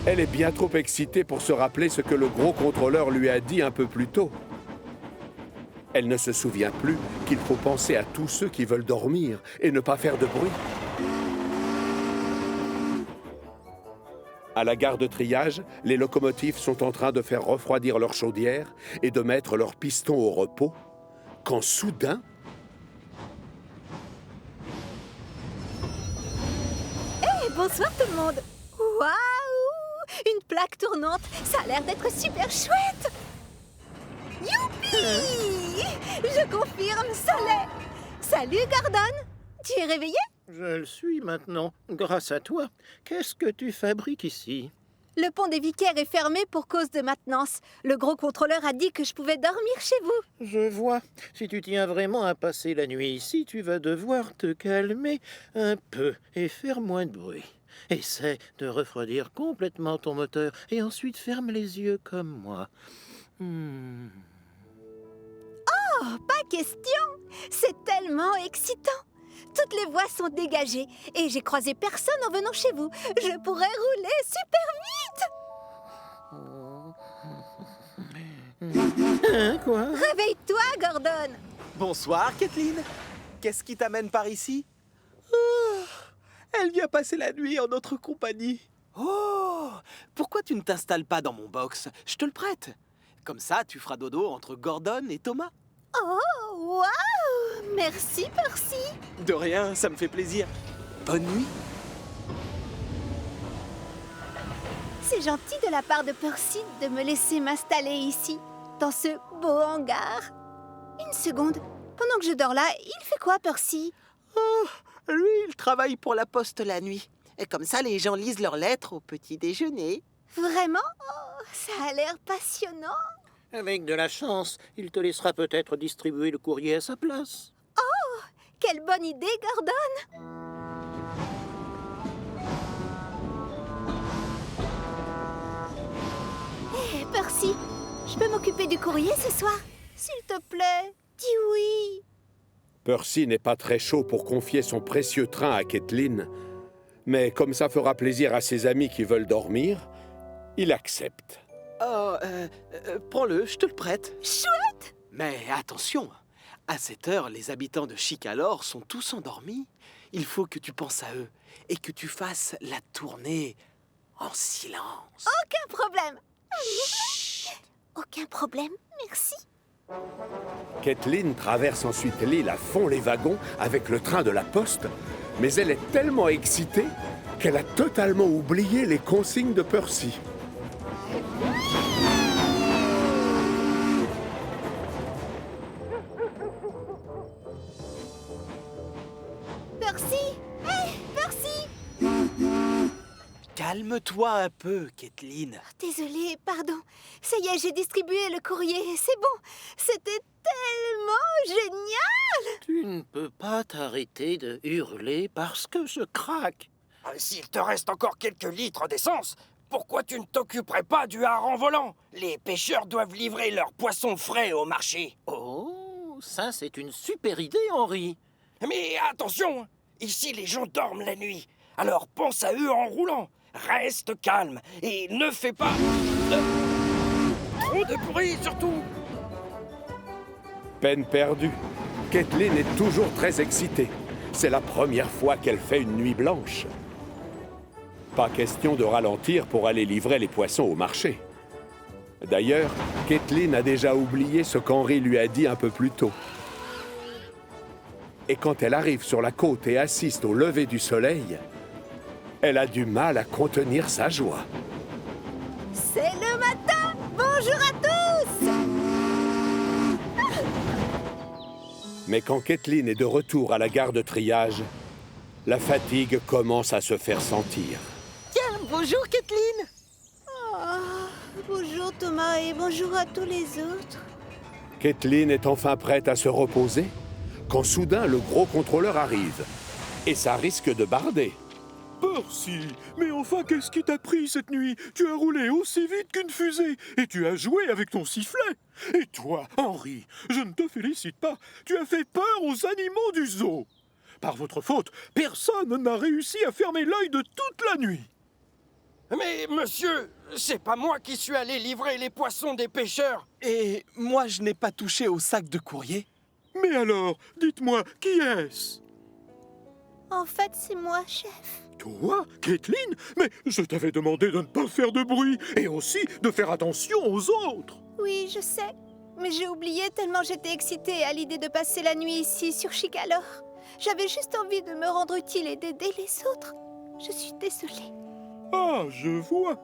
A: elle est bien trop excitée pour se rappeler ce que le gros contrôleur lui a dit un peu plus tôt. Elle ne se souvient plus qu'il faut penser à tous ceux qui veulent dormir et ne pas faire de bruit. À la gare de triage, les locomotives sont en train de faire refroidir leur chaudière et de mettre leurs pistons au repos, quand soudain...
G: Hey, bonsoir tout le monde! Waouh! Une plaque tournante, ça a l'air d'être super chouette! Youpi! Je confirme, ça l'est! Salut, Gordon! Tu es réveillé?
N: Je le suis maintenant, grâce à toi. Qu'est-ce que tu fabriques ici?
G: Le pont des Vicaires est fermé pour cause de maintenance. Le gros contrôleur a dit que je pouvais dormir chez vous.
N: Je vois. Si tu tiens vraiment à passer la nuit ici, tu vas devoir te calmer un peu et faire moins de bruit. Essaie de refroidir complètement ton moteur et ensuite ferme les yeux comme moi.
G: Oh, pas question! C'est tellement excitant! Toutes les voies sont dégagées et j'ai croisé personne en venant chez vous. Je pourrais rouler super vite!
N: Quoi?
G: Réveille-toi, Gordon!
B: Bonsoir, Kathleen. Qu'est-ce qui t'amène par ici? Oh, elle vient passer la nuit en notre compagnie. Oh, pourquoi tu ne t'installes pas dans mon box? Je te le prête. Comme ça, tu feras dodo entre Gordon et Thomas.
G: Oh, waouh! Merci, Percy!
B: De rien, ça me fait plaisir. Bonne nuit.
G: C'est gentil de la part de Percy de me laisser m'installer ici, dans ce beau hangar. Une seconde, pendant que je dors là, il fait quoi, Percy?
B: Oh, lui, il travaille pour la poste la nuit. Et comme ça, les gens lisent leurs lettres au petit déjeuner.
G: Vraiment? Oh, ça a l'air passionnant.
N: Avec de la chance, il te laissera peut-être distribuer le courrier à sa place.
G: Oh, quelle bonne idée, Gordon! Percy. Je peux m'occuper du courrier ce soir? S'il te plaît, dis oui.
A: Percy n'est pas très chaud pour confier son précieux train à Kathleen, mais comme ça fera plaisir à ses amis qui veulent dormir, il accepte.
B: Oh, prends-le, je te le prête.
G: Chouette!
B: Mais attention, à cette heure, les habitants de Chicalor sont tous endormis. Il faut que tu penses à eux et que tu fasses la tournée en silence.
G: Aucun problème. Aucun problème, merci.
A: Kathleen traverse ensuite l'île à fond les wagons avec le train de la poste, mais elle est tellement excitée qu'elle a totalement oublié les consignes de Percy.
G: Percy! Hé, Percy!
B: Calme-toi un peu, Kathleen.
G: Désolée, pardon. Ça y est, j'ai distribué le courrier. C'est bon. C'était tellement génial!
N: Tu ne peux pas t'arrêter de hurler parce que je craque.
I: S'il te reste encore quelques litres d'essence, pourquoi tu ne t'occuperais pas du hareng volant? Les pêcheurs doivent livrer leurs poissons frais au marché.
N: Oh, ça c'est une super idée, Henri.
I: Mais attention, ici les gens dorment la nuit. Alors pense à eux en roulant. Reste calme et ne fais pas trop de bruit surtout.
A: Peine perdue. Kathleen est toujours très excitée. C'est la première fois qu'elle fait une nuit blanche. Pas question de ralentir pour aller livrer les poissons au marché. D'ailleurs, Kathleen a déjà oublié ce qu'Henri lui a dit un peu plus tôt. Et quand elle arrive sur la côte et assiste au lever du soleil, elle a du mal à contenir sa joie.
G: C'est le matin! Bonjour à tous!
A: Mais quand Kathleen est de retour à la gare de triage, la fatigue commence à se faire sentir.
D: Tiens, bonjour Kathleen!
G: Oh, bonjour Thomas et bonjour à tous les autres.
A: Kathleen est enfin prête à se reposer quand soudain le gros contrôleur arrive. Et ça risque de barder.
F: Percy, mais enfin, qu'est-ce qui t'a pris cette nuit? Tu as roulé aussi vite qu'une fusée et tu as joué avec ton sifflet. Et toi, Henri, je ne te félicite pas. Tu as fait peur aux animaux du zoo. Par votre faute, personne n'a réussi à fermer l'œil de toute la nuit.
I: Mais monsieur, c'est pas moi qui suis allé livrer les poissons des pêcheurs.
B: Et moi, je n'ai pas touché au sac de courrier.
F: Mais alors, dites-moi, qui est-ce?
G: En fait, c'est moi, chef.
F: Toi, Kathleen? Mais je t'avais demandé de ne pas faire de bruit et aussi de faire attention aux autres.
G: Oui, je sais. Mais j'ai oublié tellement j'étais excitée à l'idée de passer la nuit ici, sur Chicalor. J'avais juste envie de me rendre utile et d'aider les autres. Je suis désolée.
F: Ah, je vois.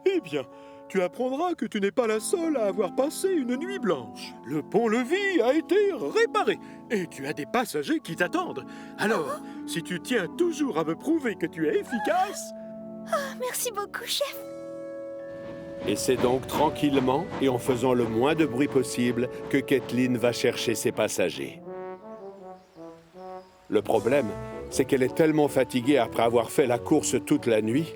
F: Eh bien, tu apprendras que tu n'es pas la seule à avoir passé une nuit blanche. Le pont-levis a été réparé et tu as des passagers qui t'attendent. Alors, si tu tiens toujours à me prouver que tu es efficace...
G: Oh, merci beaucoup, chef.
A: Et c'est donc tranquillement et en faisant le moins de bruit possible que Kathleen va chercher ses passagers. Le problème, c'est qu'elle est tellement fatiguée après avoir fait la course toute la nuit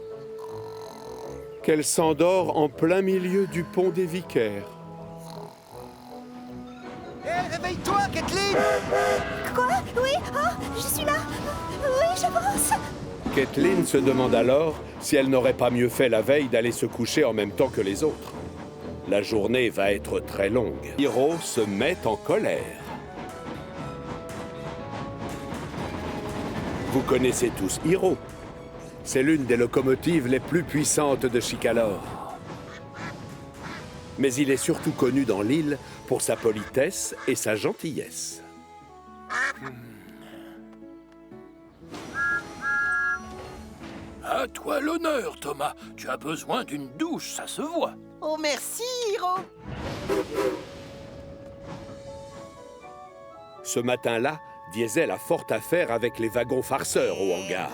A: qu'elle s'endort en plein milieu du pont des Vicaires.
D: Hé, réveille-toi, Kathleen!
G: Quoi? Oui? Oh, je suis là. Oui, j'avance.
A: Kathleen se demande alors si elle n'aurait pas mieux fait la veille d'aller se coucher en même temps que les autres. La journée va être très longue. Hiro se met en colère. Vous connaissez tous Hiro. C'est l'une des locomotives les plus puissantes de Chicalor. Mais il est surtout connu dans l'île pour sa politesse et sa gentillesse.
H: À toi l'honneur, Thomas. Tu as besoin d'une douche, ça se voit.
D: Oh, merci, Hiro!
A: Ce matin-là, Diesel a fort affaire avec les wagons farceurs au hangar.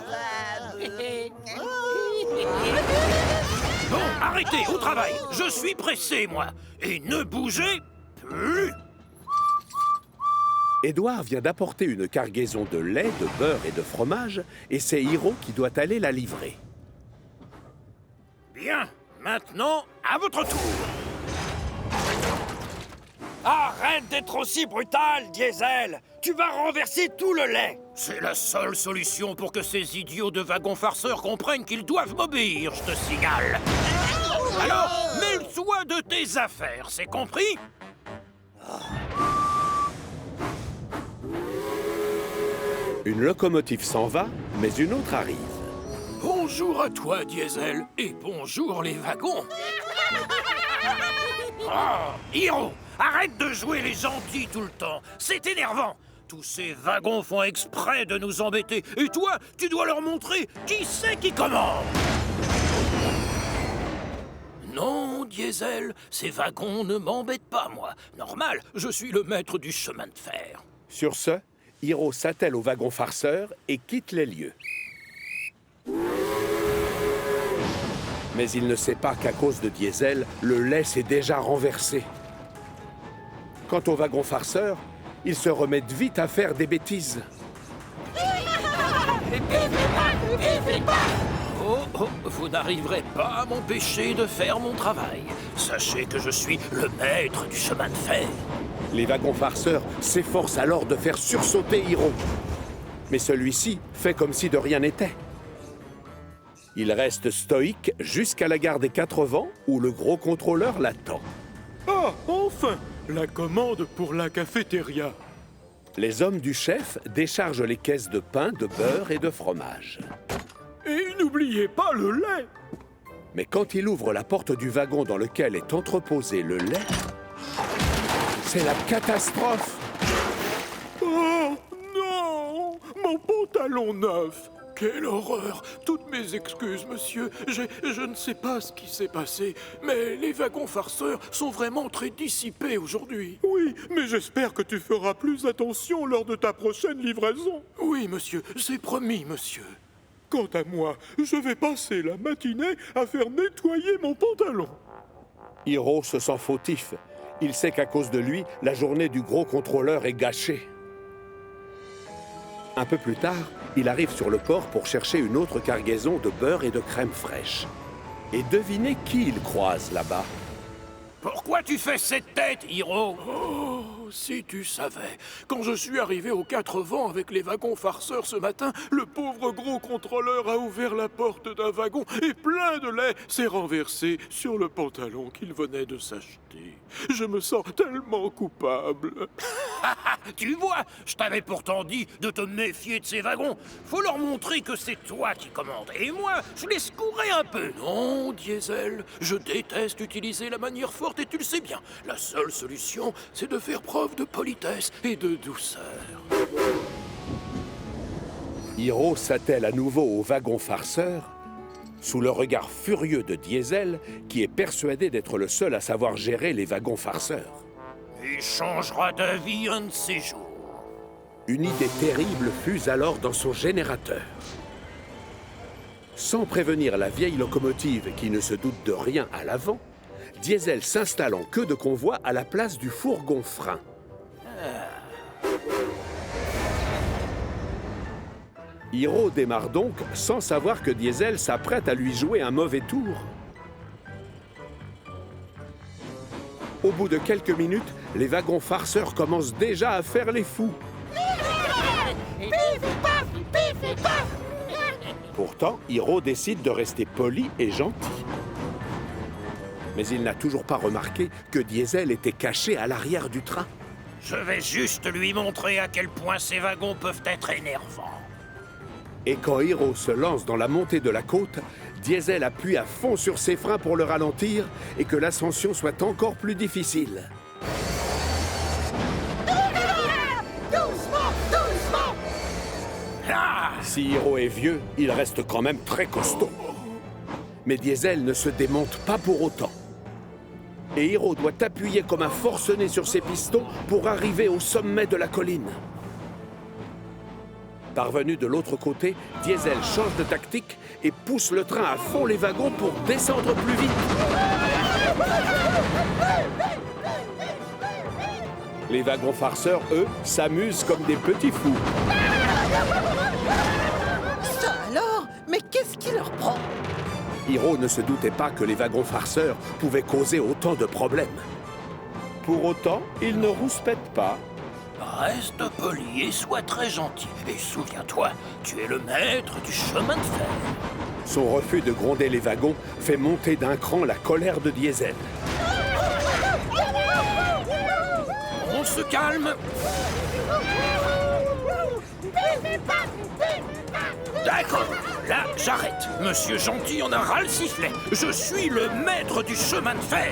H: Bon, arrêtez, au travail. Je suis pressé, moi. Et ne bougez plus.
A: Édouard vient d'apporter une cargaison de lait, de beurre et de fromage, et c'est Hiro qui doit aller la livrer.
H: Bien, maintenant, à votre tour.
I: Arrête d'être aussi brutal, Diesel! Tu vas renverser tout le lait!
H: C'est la seule solution pour que ces idiots de wagons farceurs comprennent qu'ils doivent m'obéir, je te signale. Alors, mêle-toi de tes affaires, c'est compris?
A: Une locomotive s'en va, mais une autre arrive.
H: Bonjour à toi, Diesel, et bonjour les wagons. Oh, Hiro, arrête de jouer les gentils tout le temps, c'est énervant. Tous ces wagons font exprès de nous embêter, et toi, tu dois leur montrer qui c'est qui commande. Non, Diesel, ces wagons ne m'embêtent pas, moi. Normal, je suis le maître du chemin de fer.
A: Sur ce, Hiro s'attelle au wagon farceur et quitte les lieux. Mais il ne sait pas qu'à cause de Diesel, le lait s'est déjà renversé. Quant au wagon farceur, ils se remettent vite à faire des bêtises.
H: Oh, vous n'arriverez pas à m'empêcher de faire mon travail. Sachez que je suis le maître du chemin de fer.
A: Les wagons farceurs s'efforcent alors de faire sursauter Hiro. Mais celui-ci fait comme si de rien n'était. Il reste stoïque jusqu'à la gare des 4 vents où le gros contrôleur l'attend.
F: Ah, enfin! La commande pour la cafétéria.
A: Les hommes du chef déchargent les caisses de pain, de beurre et de fromage.
F: Et n'oubliez pas le lait!
A: Mais quand il ouvre la porte du wagon dans lequel est entreposé le lait, c'est la catastrophe!
F: Oh non! Mon pantalon neuf! Quelle horreur! Toutes mes excuses, monsieur. Je ne sais pas ce qui s'est passé, mais les wagons farceurs sont vraiment très dissipés aujourd'hui. Oui, mais j'espère que tu feras plus attention lors de ta prochaine livraison. Oui, monsieur, c'est promis, monsieur. Quant à moi, je vais passer la matinée à faire nettoyer mon pantalon.
A: Hiro se sent fautif. Il sait qu'à cause de lui, la journée du gros contrôleur est gâchée. Un peu plus tard, il arrive sur le port pour chercher une autre cargaison de beurre et de crème fraîche. Et devinez qui il croise là-bas.
H: Pourquoi tu fais cette tête, Hiro?
F: Oh, si tu savais. Quand je suis arrivé aux 4 vents avec les wagons farceurs ce matin, le pauvre gros contrôleur a ouvert la porte d'un wagon et plein de lait s'est renversé sur le pantalon qu'il venait de s'acheter. Je me sens tellement coupable.
H: Tu vois, je t'avais pourtant dit de te méfier de ces wagons. Faut leur montrer que c'est toi qui commandes. Et moi, je les secouerai un peu.
F: Non, Diesel, je déteste utiliser la manière forte et tu le sais bien. La seule solution, c'est de faire preuve de politesse et de douceur.
A: Hiro s'attelle à nouveau au wagon farceur, sous le regard furieux de Diesel, qui est persuadé d'être le seul à savoir gérer les wagons farceurs.
H: Il changera d'avis un de ces jours.
A: Une idée terrible fuse alors dans son générateur. Sans prévenir la vieille locomotive qui ne se doute de rien à l'avant, Diesel s'installe en queue de convoi à la place du fourgon frein. Hiro démarre donc sans savoir que Diesel s'apprête à lui jouer un mauvais tour. Au bout de quelques minutes, les wagons farceurs commencent déjà à faire les fous. Pourtant, Hiro décide de rester poli et gentil. Mais il n'a toujours pas remarqué que Diesel était caché à l'arrière du train.
H: Je vais juste lui montrer à quel point ces wagons peuvent être énervants.
A: Et quand Hiro se lance dans la montée de la côte, Diesel appuie à fond sur ses freins pour le ralentir et que l'ascension soit encore plus difficile. Si Hiro est vieux, il reste quand même très costaud. Mais Diesel ne se démonte pas pour autant. Et Hiro doit appuyer comme un forcené sur ses pistons pour arriver au sommet de la colline. Parvenu de l'autre côté, Diesel change de tactique et pousse le train à fond les wagons pour descendre plus vite. Les wagons farceurs, eux, s'amusent comme des petits fous.
D: Ça alors? Mais qu'est-ce qui leur prend?
A: Hiro ne se doutait pas que les wagons farceurs pouvaient causer autant de problèmes. pour autant, il ne rouspète pas.
H: Reste poli et sois très gentil. Et souviens-toi, tu es le maître du chemin de fer.
A: Son refus de gronder les wagons fait monter d'un cran la colère de Diesel.
H: On se calme. D'accord, là j'arrête. Monsieur Gentil en a ras le sifflet. Je suis le maître du chemin de fer.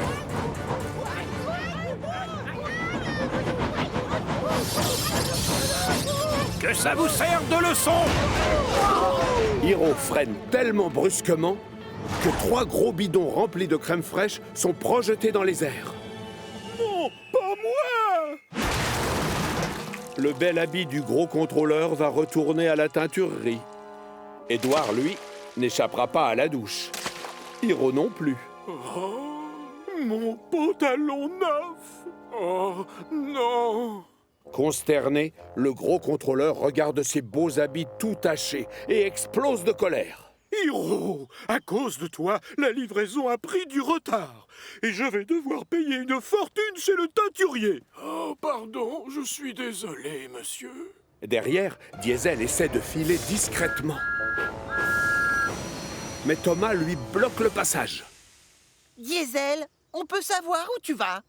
H: Que ça vous serve de leçon.
A: Hiro freine tellement brusquement que 3 gros bidons remplis de crème fraîche sont projetés dans les airs.
F: Non, pas moi!
A: Le bel habit du gros contrôleur va retourner à la teinturerie. Édouard, lui, n'échappera pas à la douche. Hiro non plus.
F: Oh, mon pantalon neuf! Oh, non!
A: Consterné, le gros contrôleur regarde ses beaux habits tout tachés et explose de colère.
F: Hiro, à cause de toi, la livraison a pris du retard. Et je vais devoir payer une fortune chez le teinturier. Oh, pardon, je suis désolé, monsieur.
A: Derrière, Diesel essaie de filer discrètement. Mais Thomas lui bloque le passage.
D: Diesel, on peut savoir où tu vas?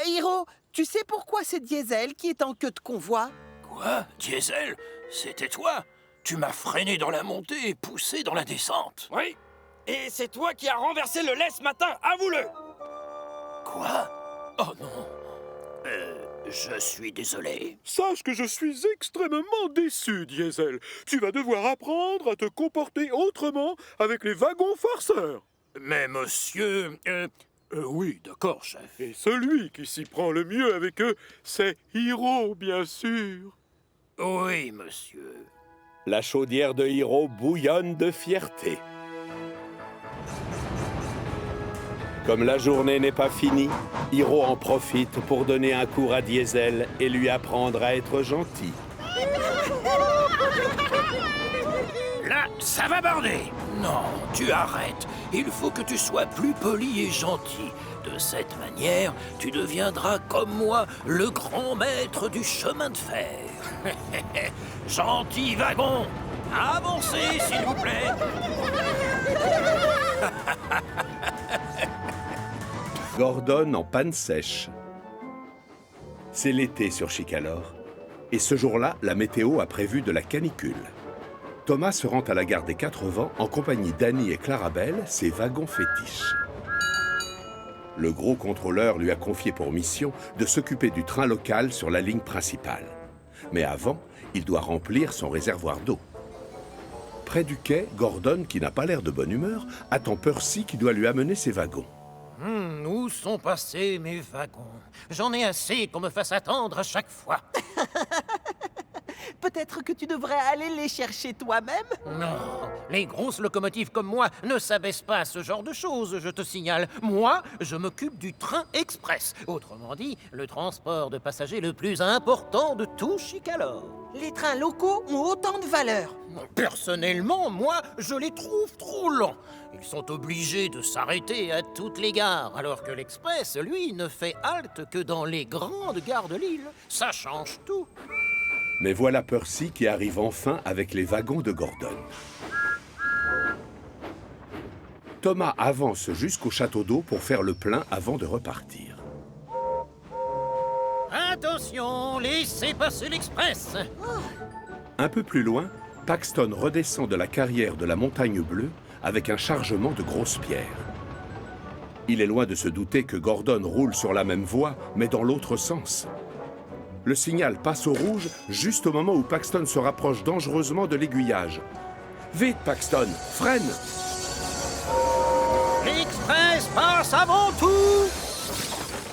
D: Hiro, tu sais pourquoi c'est Diesel qui est en queue de convoi?
H: Quoi? Diesel? C'était toi? Tu m'as freiné dans la montée et poussé dans la descente.
I: Oui. Et c'est toi qui as renversé le lait ce matin, avoue-le.
H: Quoi? Oh non. Je suis désolé.
F: Sache que je suis extrêmement déçu, Diesel. Tu vas devoir apprendre à te comporter autrement avec les wagons farceurs.
H: Mais monsieur... oui, d'accord, chef.
F: Et celui qui s'y prend le mieux avec eux, c'est Hiro, bien sûr.
H: Oui, monsieur.
A: La chaudière de Hiro bouillonne de fierté. Comme la journée n'est pas finie, Hiro en profite pour donner un cours à Diesel et lui apprendre à être gentil.
H: Là, ça va border. Non, tu arrêtes. Il faut que tu sois plus poli et gentil. De cette manière, tu deviendras comme moi le grand maître du chemin de fer. Gentil wagon, avancez s'il vous plaît.
A: Gordon en panne sèche. C'est l'été sur Chicalor. Et ce jour-là, la météo a prévu de la canicule. Thomas se rend à la gare des Quatre Vents en compagnie d'Annie et Clarabelle, ses wagons fétiches. Le gros contrôleur lui a confié pour mission de s'occuper du train local sur la ligne principale. Mais avant, il doit remplir son réservoir d'eau. Près du quai, Gordon, qui n'a pas l'air de bonne humeur, attend Percy qui doit lui amener ses wagons.
H: Où sont passés mes wagons? J'en ai assez qu'on me fasse attendre à chaque fois.
D: Peut-être que tu devrais aller les chercher toi-même?
H: Non, les grosses locomotives comme moi ne s'abaissent pas à ce genre de choses, je te signale. Moi, je m'occupe du train express. Autrement dit, le transport de passagers le plus important de tout Chicalor.
D: Les trains locaux ont autant de valeur.
H: Personnellement, moi, je les trouve trop lents. Ils sont obligés de s'arrêter à toutes les gares, alors que l'express, lui, ne fait halte que dans les grandes gares de l'île. Ça change tout.
A: Mais voilà Percy qui arrive enfin avec les wagons de Gordon. Thomas avance jusqu'au château d'eau pour faire le plein avant de repartir.
H: Attention, laissez passer l'express.
A: Un peu plus loin, Paxton redescend de la carrière de la Montagne Bleue avec un chargement de grosses pierres. Il est loin de se douter que Gordon roule sur la même voie, mais dans l'autre sens. Le signal passe au rouge juste au moment où Paxton se rapproche dangereusement de l'aiguillage. Vite, Paxton, freine!
H: L'express passe avant tout!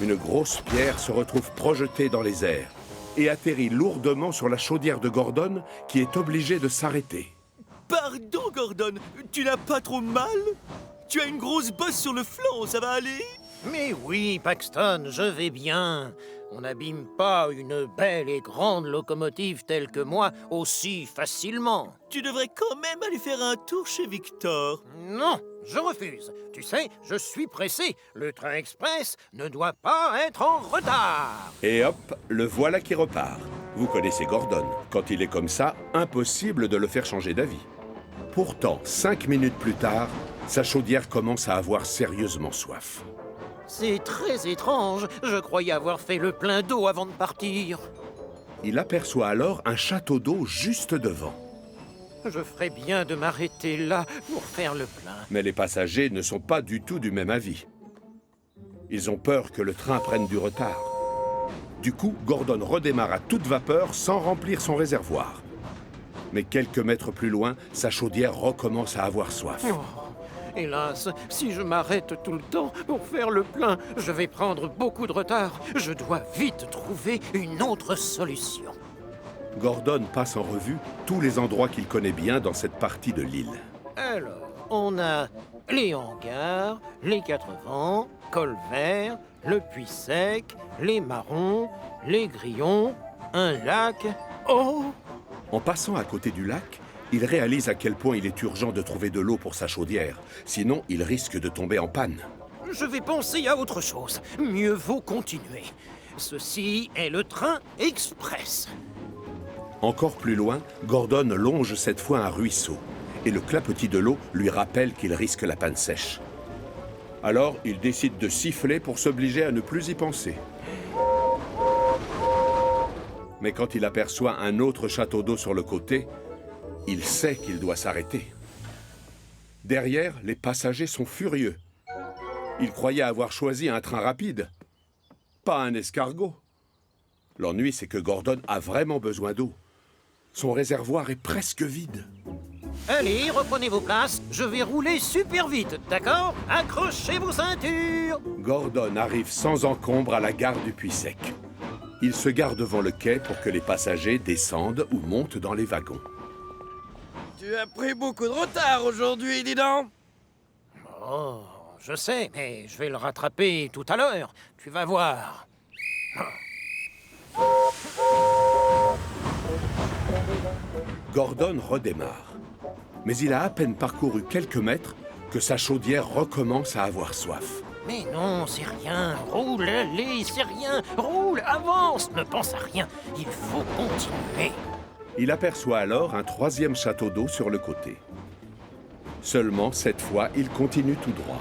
A: Une grosse pierre se retrouve projetée dans les airs et atterrit lourdement sur la chaudière de Gordon, qui est obligé de s'arrêter.
O: Pardon, Gordon, tu n'as pas trop mal? Tu as une grosse bosse sur le flanc, ça va aller?
H: Mais oui, Paxton, je vais bien.
N: On n'abîme pas une belle et grande locomotive telle que moi aussi facilement.
O: Tu devrais quand même aller faire un tour chez Victor.
N: Non, je refuse. Tu sais, je suis pressé. Le train express ne doit pas être en retard.
A: Et hop, le voilà qui repart. Vous connaissez Gordon. Quand il est comme ça, impossible de le faire changer d'avis. Pourtant, 5 minutes plus tard, sa chaudière commence à avoir sérieusement soif.
N: C'est très étrange. Je croyais avoir fait le plein d'eau avant de partir.
A: Il aperçoit alors un château d'eau juste devant.
N: Je ferais bien de m'arrêter là pour faire le plein.
A: Mais les passagers ne sont pas du tout du même avis. Ils ont peur que le train prenne du retard. Du coup, Gordon redémarre à toute vapeur sans remplir son réservoir. Mais quelques mètres plus loin, sa chaudière recommence à avoir soif.
N: Oh, hélas, si je m'arrête tout le temps pour faire le plein, je vais prendre beaucoup de retard. Je dois vite trouver une autre solution.
A: Gordon passe en revue tous les endroits qu'il connaît bien dans cette partie de l'île.
N: Alors, on a les hangars, les 4 vents, Colvert, le puits sec, les marrons, les grillons, un lac... Oh!
A: En passant à côté du lac, il réalise à quel point il est urgent de trouver de l'eau pour sa chaudière. Sinon, il risque de tomber en panne.
N: Je vais penser à autre chose. Mieux vaut continuer. Ceci est le train express.
A: Encore plus loin, Gordon longe cette fois un ruisseau. Et le clapotis de l'eau lui rappelle qu'il risque la panne sèche. Alors, il décide de siffler pour s'obliger à ne plus y penser. Mais quand il aperçoit un autre château d'eau sur le côté, il sait qu'il doit s'arrêter. Derrière, les passagers sont furieux. Ils croyaient avoir choisi un train rapide, pas un escargot. L'ennui, c'est que Gordon a vraiment besoin d'eau. Son réservoir est presque vide.
N: Allez, reprenez vos places. Je vais rouler super vite, d'accord? Accrochez vos ceintures.
A: Gordon arrive sans encombre à la gare du Puits Sec. Il se gare devant le quai pour que les passagers descendent ou montent dans les wagons.
I: Tu as pris beaucoup de retard aujourd'hui, dis donc.
N: Oh, je sais, mais je vais le rattraper tout à l'heure. Tu vas voir.
A: Gordon redémarre. Mais il a à peine parcouru quelques mètres que sa chaudière recommence à avoir soif.
N: Mais non, c'est rien. Roule, allez, c'est rien. Roule, avance, ne pense à rien. Il faut continuer.
A: Il aperçoit alors un troisième château d'eau sur le côté. Seulement, cette fois, il continue tout droit.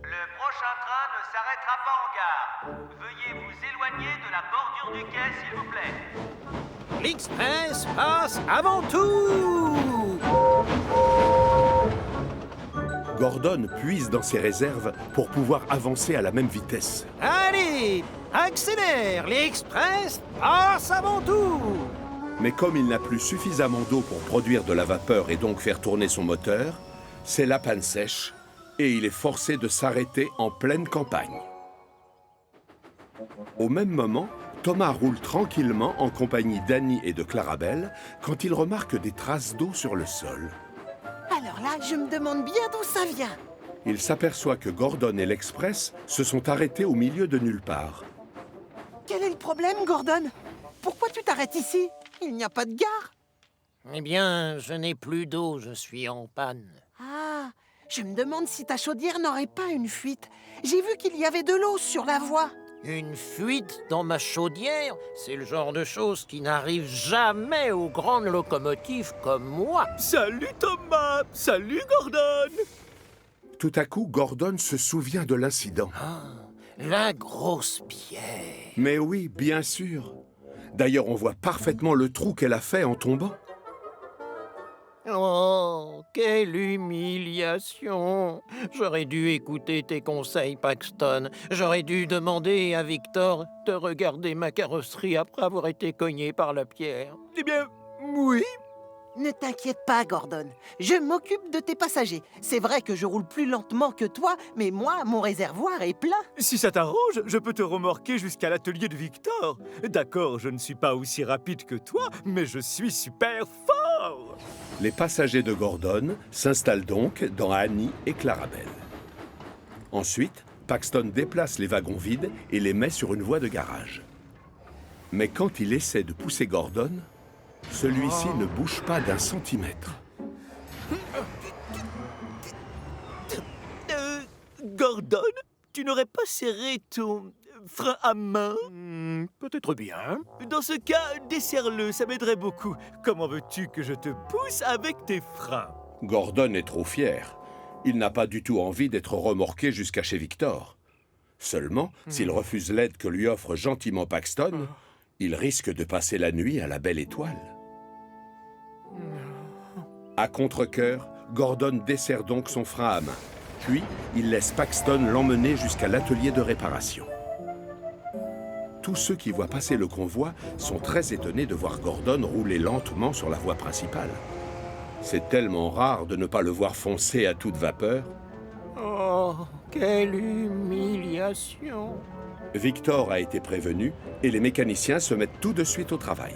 J: Le prochain train ne s'arrêtera pas en gare. Veuillez vous éloigner de la bordure du quai, s'il vous plaît.
N: L'Express passe avant tout.
A: Gordon puise dans ses réserves pour pouvoir avancer à la même vitesse.
N: Allez, accélère, l'Express passe avant tout.
A: Mais comme il n'a plus suffisamment d'eau pour produire de la vapeur et donc faire tourner son moteur, c'est la panne sèche et il est forcé de s'arrêter en pleine campagne. Au même moment, Thomas roule tranquillement en compagnie d'Annie et de Clarabelle quand il remarque des traces d'eau sur le sol.
D: Alors là, je me demande bien d'où ça vient.
A: Il s'aperçoit que Gordon et l'Express se sont arrêtés au milieu de nulle part.
D: Quel est le problème, Gordon? Pourquoi tu t'arrêtes ici? Il n'y a pas de gare.
N: Eh bien, je n'ai plus d'eau, je suis en panne.
D: Ah, je me demande si ta chaudière n'aurait pas une fuite. J'ai vu qu'il y avait de l'eau sur la voie.
N: Une fuite dans ma chaudière, c'est le genre de choses qui n'arrive jamais aux grandes locomotives comme moi.
O: Salut Thomas! Salut Gordon!
A: Tout à coup, Gordon se souvient de l'incident.
N: Ah, la grosse pierre.
A: Mais oui, bien sûr. D'ailleurs, on voit parfaitement le trou qu'elle a fait en tombant.
N: Oh, quelle humiliation! J'aurais dû écouter tes conseils, Paxton. J'aurais dû demander à Victor de regarder ma carrosserie après avoir été cogné par la pierre.
O: Eh bien, oui.
D: Ne t'inquiète pas, Gordon. Je m'occupe de tes passagers. C'est vrai que je roule plus lentement que toi, mais moi, mon réservoir est plein.
O: Si ça t'arrange, je peux te remorquer jusqu'à l'atelier de Victor. D'accord, je ne suis pas aussi rapide que toi, mais je suis super fort.
A: Les passagers de Gordon s'installent donc dans Annie et Clarabelle. Ensuite, Paxton déplace les wagons vides et les met sur une voie de garage. Mais quand il essaie de pousser Gordon, celui-ci ne bouge pas d'un centimètre.
O: Gordon, tu n'aurais pas serré ton frein à main?
E: Peut-être bien.
O: Dans ce cas, desserre-le, ça m'aiderait beaucoup. Comment veux-tu que je te pousse avec tes freins?
A: Gordon est trop fier. Il n'a pas du tout envie d'être remorqué jusqu'à chez Victor. Seulement, s'il refuse l'aide que lui offre gentiment Paxton, il risque de passer la nuit à la Belle Étoile. À contre-cœur, Gordon desserre donc son frein à main. Puis, il laisse Paxton l'emmener jusqu'à l'atelier de réparation. Tous ceux qui voient passer le convoi sont très étonnés de voir Gordon rouler lentement sur la voie principale. C'est tellement rare de ne pas le voir foncer à toute vapeur.
N: Oh, quelle humiliation!
A: Victor a été prévenu et les mécaniciens se mettent tout de suite au travail.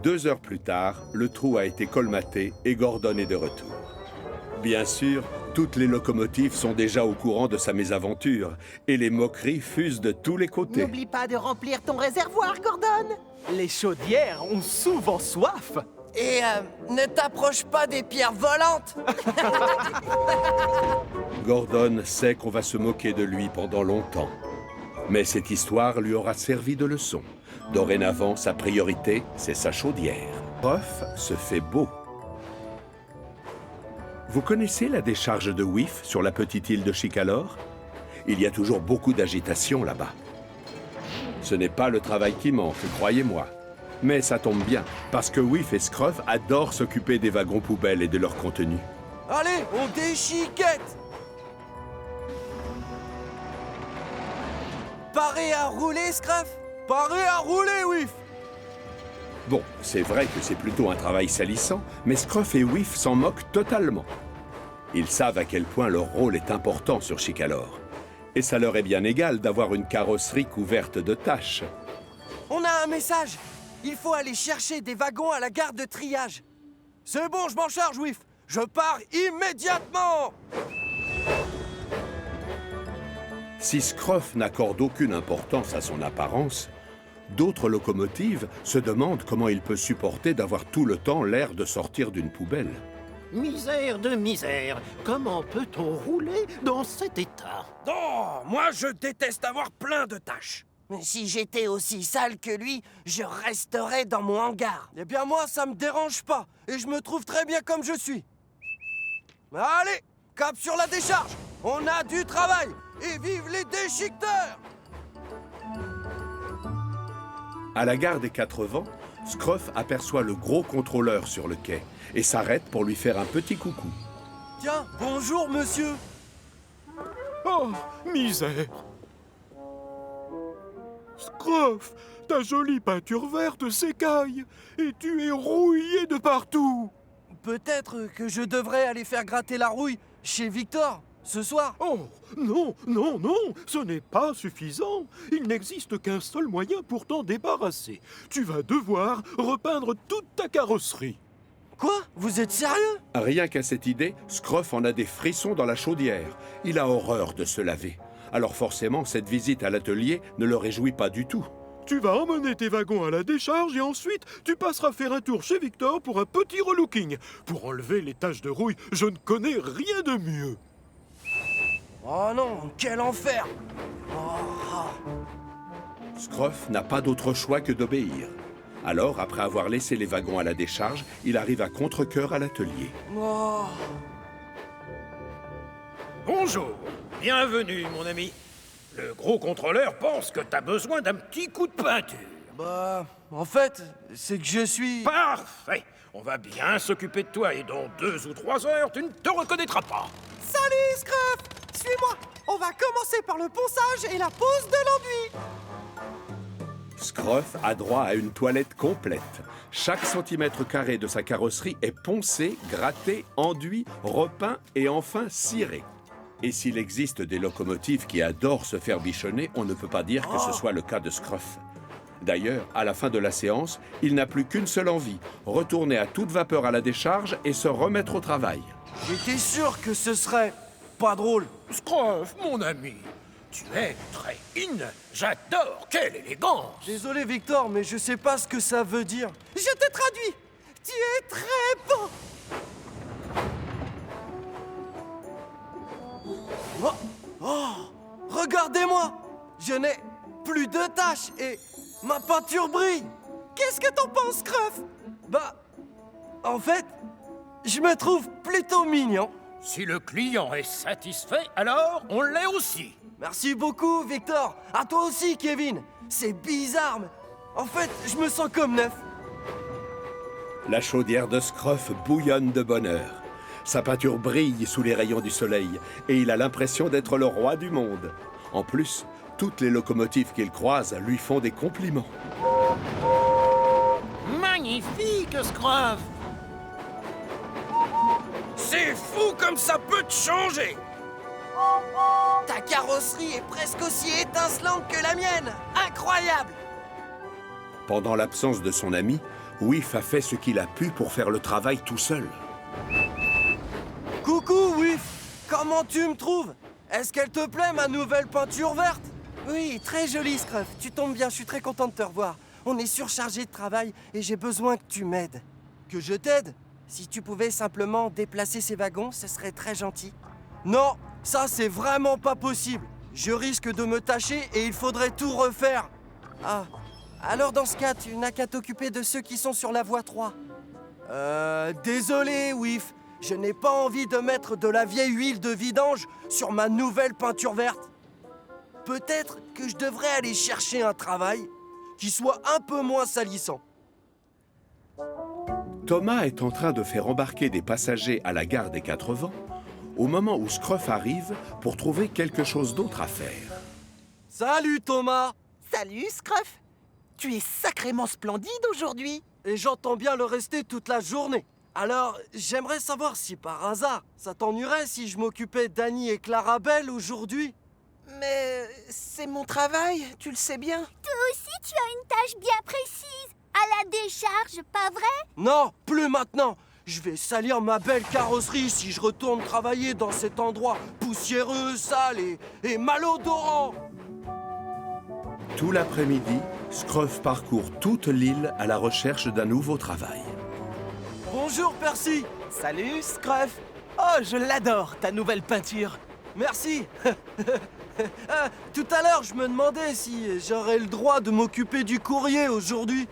A: 2 heures plus tard, le trou a été colmaté et Gordon est de retour. Bien sûr, toutes les locomotives sont déjà au courant de sa mésaventure et les moqueries fusent de tous les côtés.
D: N'oublie pas de remplir ton réservoir, Gordon.
B: Les chaudières ont souvent soif.
C: Et ne t'approche pas des pierres volantes.
A: Gordon sait qu'on va se moquer de lui pendant longtemps. Mais cette histoire lui aura servi de leçon. Dorénavant, sa priorité, c'est sa chaudière. Scruff se fait beau. Vous connaissez la décharge de Whiff sur la petite île de Chicalor? Il y a toujours beaucoup d'agitation là-bas. Ce n'est pas le travail qui manque, croyez-moi. Mais ça tombe bien, parce que Whiff et Scruff adorent s'occuper des wagons poubelles et de leur contenu.
C: Allez, on déchiquette. Paré à rouler, Scruff? Paré à rouler, Whiff.
A: Bon, c'est vrai que c'est plutôt un travail salissant, mais Scruff et Whiff s'en moquent totalement. Ils savent à quel point leur rôle est important sur Chicalor. Et ça leur est bien égal d'avoir une carrosserie couverte de taches.
C: On a un message. Il faut aller chercher des wagons à la gare de triage. C'est bon, je m'en charge, Whiff. Je pars immédiatement.
A: Si Scruff n'accorde aucune importance à son apparence, d'autres locomotives se demandent comment il peut supporter d'avoir tout le temps l'air de sortir d'une poubelle.
N: Misère de misère, comment peut-on rouler dans cet état?
I: Non, moi je déteste avoir plein de tâches.
C: Mais si j'étais aussi sale que lui, je resterais dans mon hangar. Eh bien moi, ça me dérange pas. Et je me trouve très bien comme je suis. Allez, cap sur la décharge. On a du travail. Et vive les déchiqueteurs!
A: À la gare des 4 Vents, Scruff aperçoit le gros contrôleur sur le quai et s'arrête pour lui faire un petit coucou.
B: Tiens, bonjour, monsieur.
F: Oh, misère! Scruff, ta jolie peinture verte s'écaille et tu es rouillé de partout.
B: Peut-être que je devrais aller faire gratter la rouille chez Victor ce soir.
F: Oh, non, non, non, ce n'est pas suffisant. Il n'existe qu'un seul moyen pour t'en débarrasser. Tu vas devoir repeindre toute ta carrosserie.
B: Quoi? Vous êtes sérieux?
A: Rien qu'à cette idée, Scruff en a des frissons dans la chaudière. Il a horreur de se laver. Alors forcément, cette visite à l'atelier ne le réjouit pas du tout.
F: Tu vas emmener tes wagons à la décharge et ensuite, tu passeras faire un tour chez Victor pour un petit relooking. Pour enlever les taches de rouille, je ne connais rien de mieux.
C: Oh non, quel enfer!
A: Scruff n'a pas d'autre choix que d'obéir. Alors, après avoir laissé les wagons à la décharge, il arrive à contre-cœur à l'atelier.
C: Oh.
H: Bonjour, bienvenue mon ami. Le gros contrôleur pense que t'as besoin d'un petit coup de peinture.
B: Bah, en fait, c'est que je suis...
H: Parfait, on va bien s'occuper de toi et dans 2 ou 3 heures, tu ne te reconnaîtras pas.
D: Salut, Scruff! Suis-moi! On va commencer par le ponçage et la pose de l'enduit!
A: Scruff a droit à une toilette complète. Chaque centimètre carré de sa carrosserie est poncé, gratté, enduit, repeint et enfin ciré. Et s'il existe des locomotives qui adorent se faire bichonner, on ne peut pas dire que ce soit le cas de Scruff. D'ailleurs, à la fin de la séance, il n'a plus qu'une seule envie, retourner à toute vapeur à la décharge et se remettre au travail.
P: J'étais sûr que ce serait pas drôle.
H: Scruff, mon ami, tu es très in. J'adore, quelle élégance.
P: Désolé Victor, mais je sais pas ce que ça veut dire. Je te traduis. Tu es très beau. Oh, oh, regardez-moi. Je n'ai plus de taches et ma peinture brille. Qu'est-ce que t'en penses, Scruff? Bah, en fait, je me trouve plutôt mignon.
H: Si le client est satisfait, alors on l'est aussi.
P: Merci beaucoup, Victor. À toi aussi, Kevin. C'est bizarre, mais en fait, je me sens comme neuf.
A: La chaudière de Scruff bouillonne de bonheur. Sa peinture brille sous les rayons du soleil et il a l'impression d'être le roi du monde. En plus, toutes les locomotives qu'il croise lui font des compliments.
H: Magnifique, Scruff.
I: C'est fou comme ça peut te changer.
C: Ta carrosserie est presque aussi étincelante que la mienne. Incroyable!
A: Pendant l'absence de son ami, Whiff a fait ce qu'il a pu pour faire le travail tout seul.
P: Coucou, Whiff. Comment tu me trouves? Est-ce qu'elle te plaît, ma nouvelle peinture verte? Oui, très jolie, Scruff. Tu tombes bien, je suis très content de te revoir. On est surchargé de travail et j'ai besoin que tu m'aides. Que je t'aide? Si tu pouvais simplement déplacer ces wagons, ce serait très gentil. Non, ça c'est vraiment pas possible. Je risque de me tâcher et il faudrait tout refaire. Ah, alors dans ce cas, tu n'as qu'à t'occuper de ceux qui sont sur la voie 3. Désolé, Whiff. Je n'ai pas envie de mettre de la vieille huile de vidange sur ma nouvelle peinture verte. Peut-être que je devrais aller chercher un travail qui soit un peu moins salissant.
A: Thomas est en train de faire embarquer des passagers à la gare des Quatre Vents au moment où Scruff arrive pour trouver quelque chose d'autre à faire.
P: Salut Thomas!
D: Salut Scruff. Tu es sacrément splendide aujourd'hui.
P: Et j'entends bien le rester toute la journée. Alors, j'aimerais savoir si par hasard, ça t'ennuierait si je m'occupais d'Annie et Clarabelle aujourd'hui?
D: Mais c'est mon travail, tu le sais bien.
G: Toi aussi, tu as une tâche bien précise. À la décharge, pas vrai?
P: Non, plus maintenant. Je vais salir ma belle carrosserie si je retourne travailler dans cet endroit poussiéreux, sale et malodorant.
A: Tout l'après-midi, Scruff parcourt toute l'île à la recherche d'un nouveau travail.
P: Bonjour, Percy.
B: Salut, Scruff. Oh, je l'adore, ta nouvelle peinture.
P: Merci. Tout à l'heure, je me demandais si j'aurais le droit de m'occuper du courrier aujourd'hui.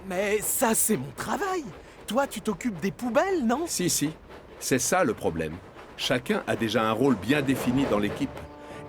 B: Mais ça, c'est mon travail. Toi, tu t'occupes des poubelles, non?
A: Si, c'est ça le problème. Chacun a déjà un rôle bien défini dans l'équipe.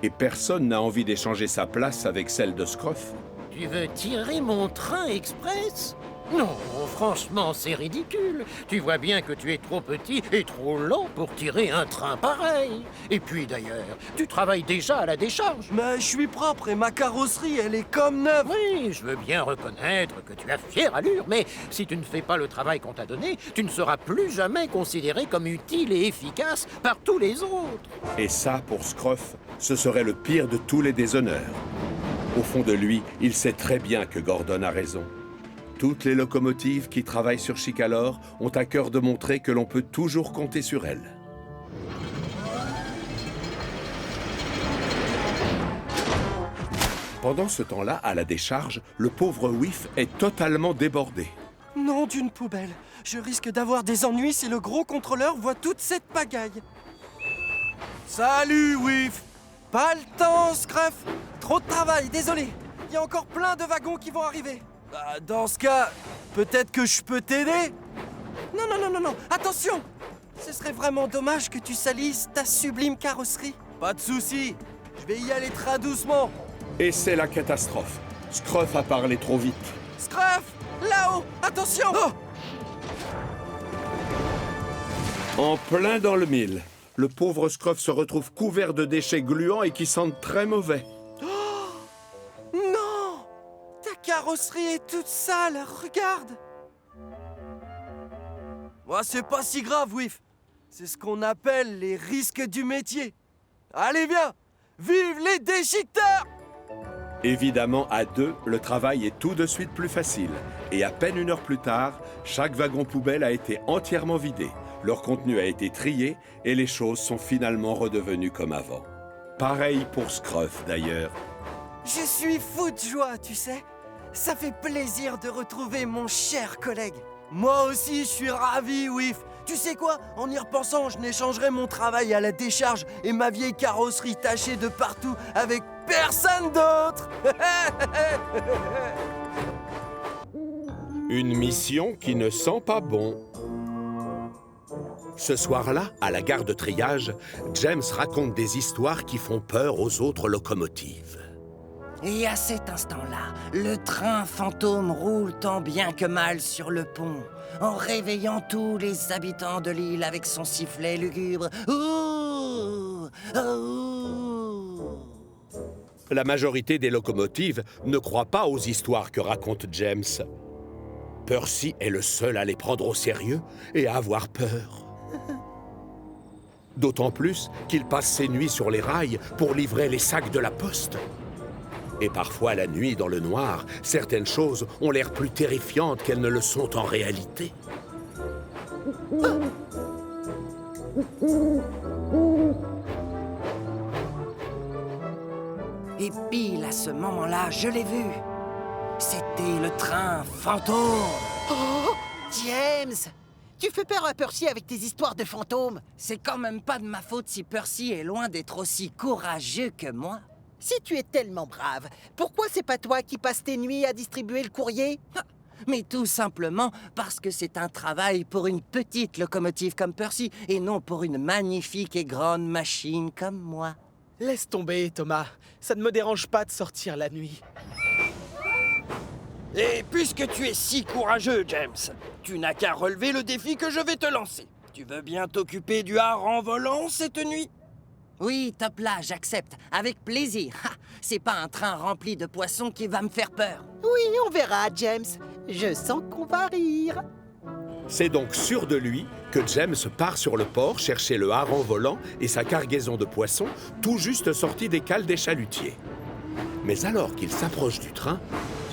A: Et personne n'a envie d'échanger sa place avec celle de Scruff.
H: Tu veux tirer mon train express? Non, franchement, c'est ridicule. Tu vois bien que tu es trop petit et trop lent pour tirer un train pareil. Et puis d'ailleurs, tu travailles déjà à la décharge.
P: Mais je suis propre et ma carrosserie, elle est comme neuve.
H: Oui, je veux bien reconnaître que tu as fière allure, mais si tu ne fais pas le travail qu'on t'a donné, tu ne seras plus jamais considéré comme utile et efficace par tous les autres.
A: Et ça, pour Scruff, ce serait le pire de tous les déshonneurs. Au fond de lui, il sait très bien que Gordon a raison. Toutes les locomotives qui travaillent sur Chicalor ont à cœur de montrer que l'on peut toujours compter sur elles. Pendant ce temps-là, à la décharge, le pauvre Whiff est totalement débordé.
P: Nom d'une poubelle. Je risque d'avoir des ennuis si le gros contrôleur voit toute cette pagaille. Salut, Whiff. Pas le temps, Scruff. Trop de travail, désolé. Il y a encore plein de wagons qui vont arriver. Dans ce cas, peut-être que je peux t'aider? Non, attention! Ce serait vraiment dommage que tu salisses ta sublime carrosserie. Pas de souci, je vais y aller très doucement.
A: Et c'est la catastrophe. Scruff a parlé trop vite.
P: Scruff! Là-haut! Attention!
A: En plein dans le mille, le pauvre Scruff se retrouve couvert de déchets gluants et qui sentent très mauvais.
P: La carrosserie est toute sale, regarde. C'est pas si grave, Whiff. C'est ce qu'on appelle les risques du métier. Allez, viens. Vive les déchiqueteurs!
A: Évidemment, à deux, le travail est tout de suite plus facile. Et à peine 1 heure plus tard, chaque wagon poubelle a été entièrement vidé. Leur contenu a été trié et les choses sont finalement redevenues comme avant. Pareil pour Scruff, d'ailleurs.
P: Je suis fou de joie, tu sais. Ça fait plaisir de retrouver mon cher collègue. Moi aussi, je suis ravi, Whiff. Tu sais quoi? En y repensant, je n'échangerai mon travail à la décharge et ma vieille carrosserie tachée de partout avec personne d'autre.
A: Une mission qui ne sent pas bon. Ce soir-là, à la gare de triage, James raconte des histoires qui font peur aux autres locomotives.
C: Et à cet instant-là, le train fantôme roule tant bien que mal sur le pont, en réveillant tous les habitants de l'île avec son sifflet lugubre. Ouh, ouh.
A: La majorité des locomotives ne croient pas aux histoires que raconte James. Percy est le seul à les prendre au sérieux et à avoir peur. D'autant plus qu'il passe ses nuits sur les rails pour livrer les sacs de la poste. Et parfois, la nuit, dans le noir, certaines choses ont l'air plus terrifiantes qu'elles ne le sont en réalité.
C: Et pile à ce moment-là, je l'ai vu. C'était le train fantôme.
D: Oh, James! Tu fais peur à Percy avec tes histoires de fantômes.
C: C'est quand même pas de ma faute si Percy est loin d'être aussi courageux que moi.
D: Si tu es tellement brave, pourquoi c'est pas toi qui passes tes nuits à distribuer le courrier?
C: Mais tout simplement parce que c'est un travail pour une petite locomotive comme Percy et non pour une magnifique et grande machine comme moi.
B: Laisse tomber, Thomas. Ça ne me dérange pas de sortir la nuit.
I: Et puisque tu es si courageux, James, tu n'as qu'à relever le défi que je vais te lancer. Tu veux bien t'occuper du hareng volant cette nuit?
C: Oui, top là, j'accepte, avec plaisir. C'est pas un train rempli de poissons qui va me faire peur.
D: Oui, on verra, James. Je sens qu'on va rire.
A: C'est donc sûr de lui que James part sur le port chercher le hareng volant et sa cargaison de poissons, tout juste sortis des cales des chalutiers. Mais alors qu'il s'approche du train,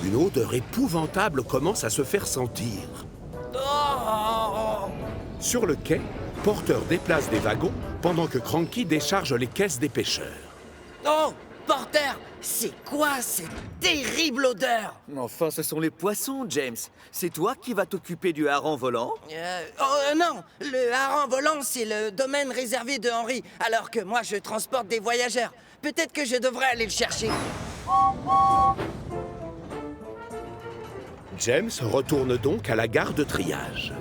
A: une odeur épouvantable commence à se faire sentir.
I: Oh!
A: Sur le quai, Porter déplace des wagons pendant que Cranky décharge les caisses des pêcheurs.
C: Oh, Porter, c'est quoi cette terrible odeur?
O: Enfin, ce sont les poissons, James. C'est toi qui vas t'occuper du hareng volant?
C: Non, le hareng volant, c'est le domaine réservé de Henry, alors que moi, je transporte des voyageurs. Peut-être que je devrais aller le chercher.
A: James retourne donc à la gare de triage.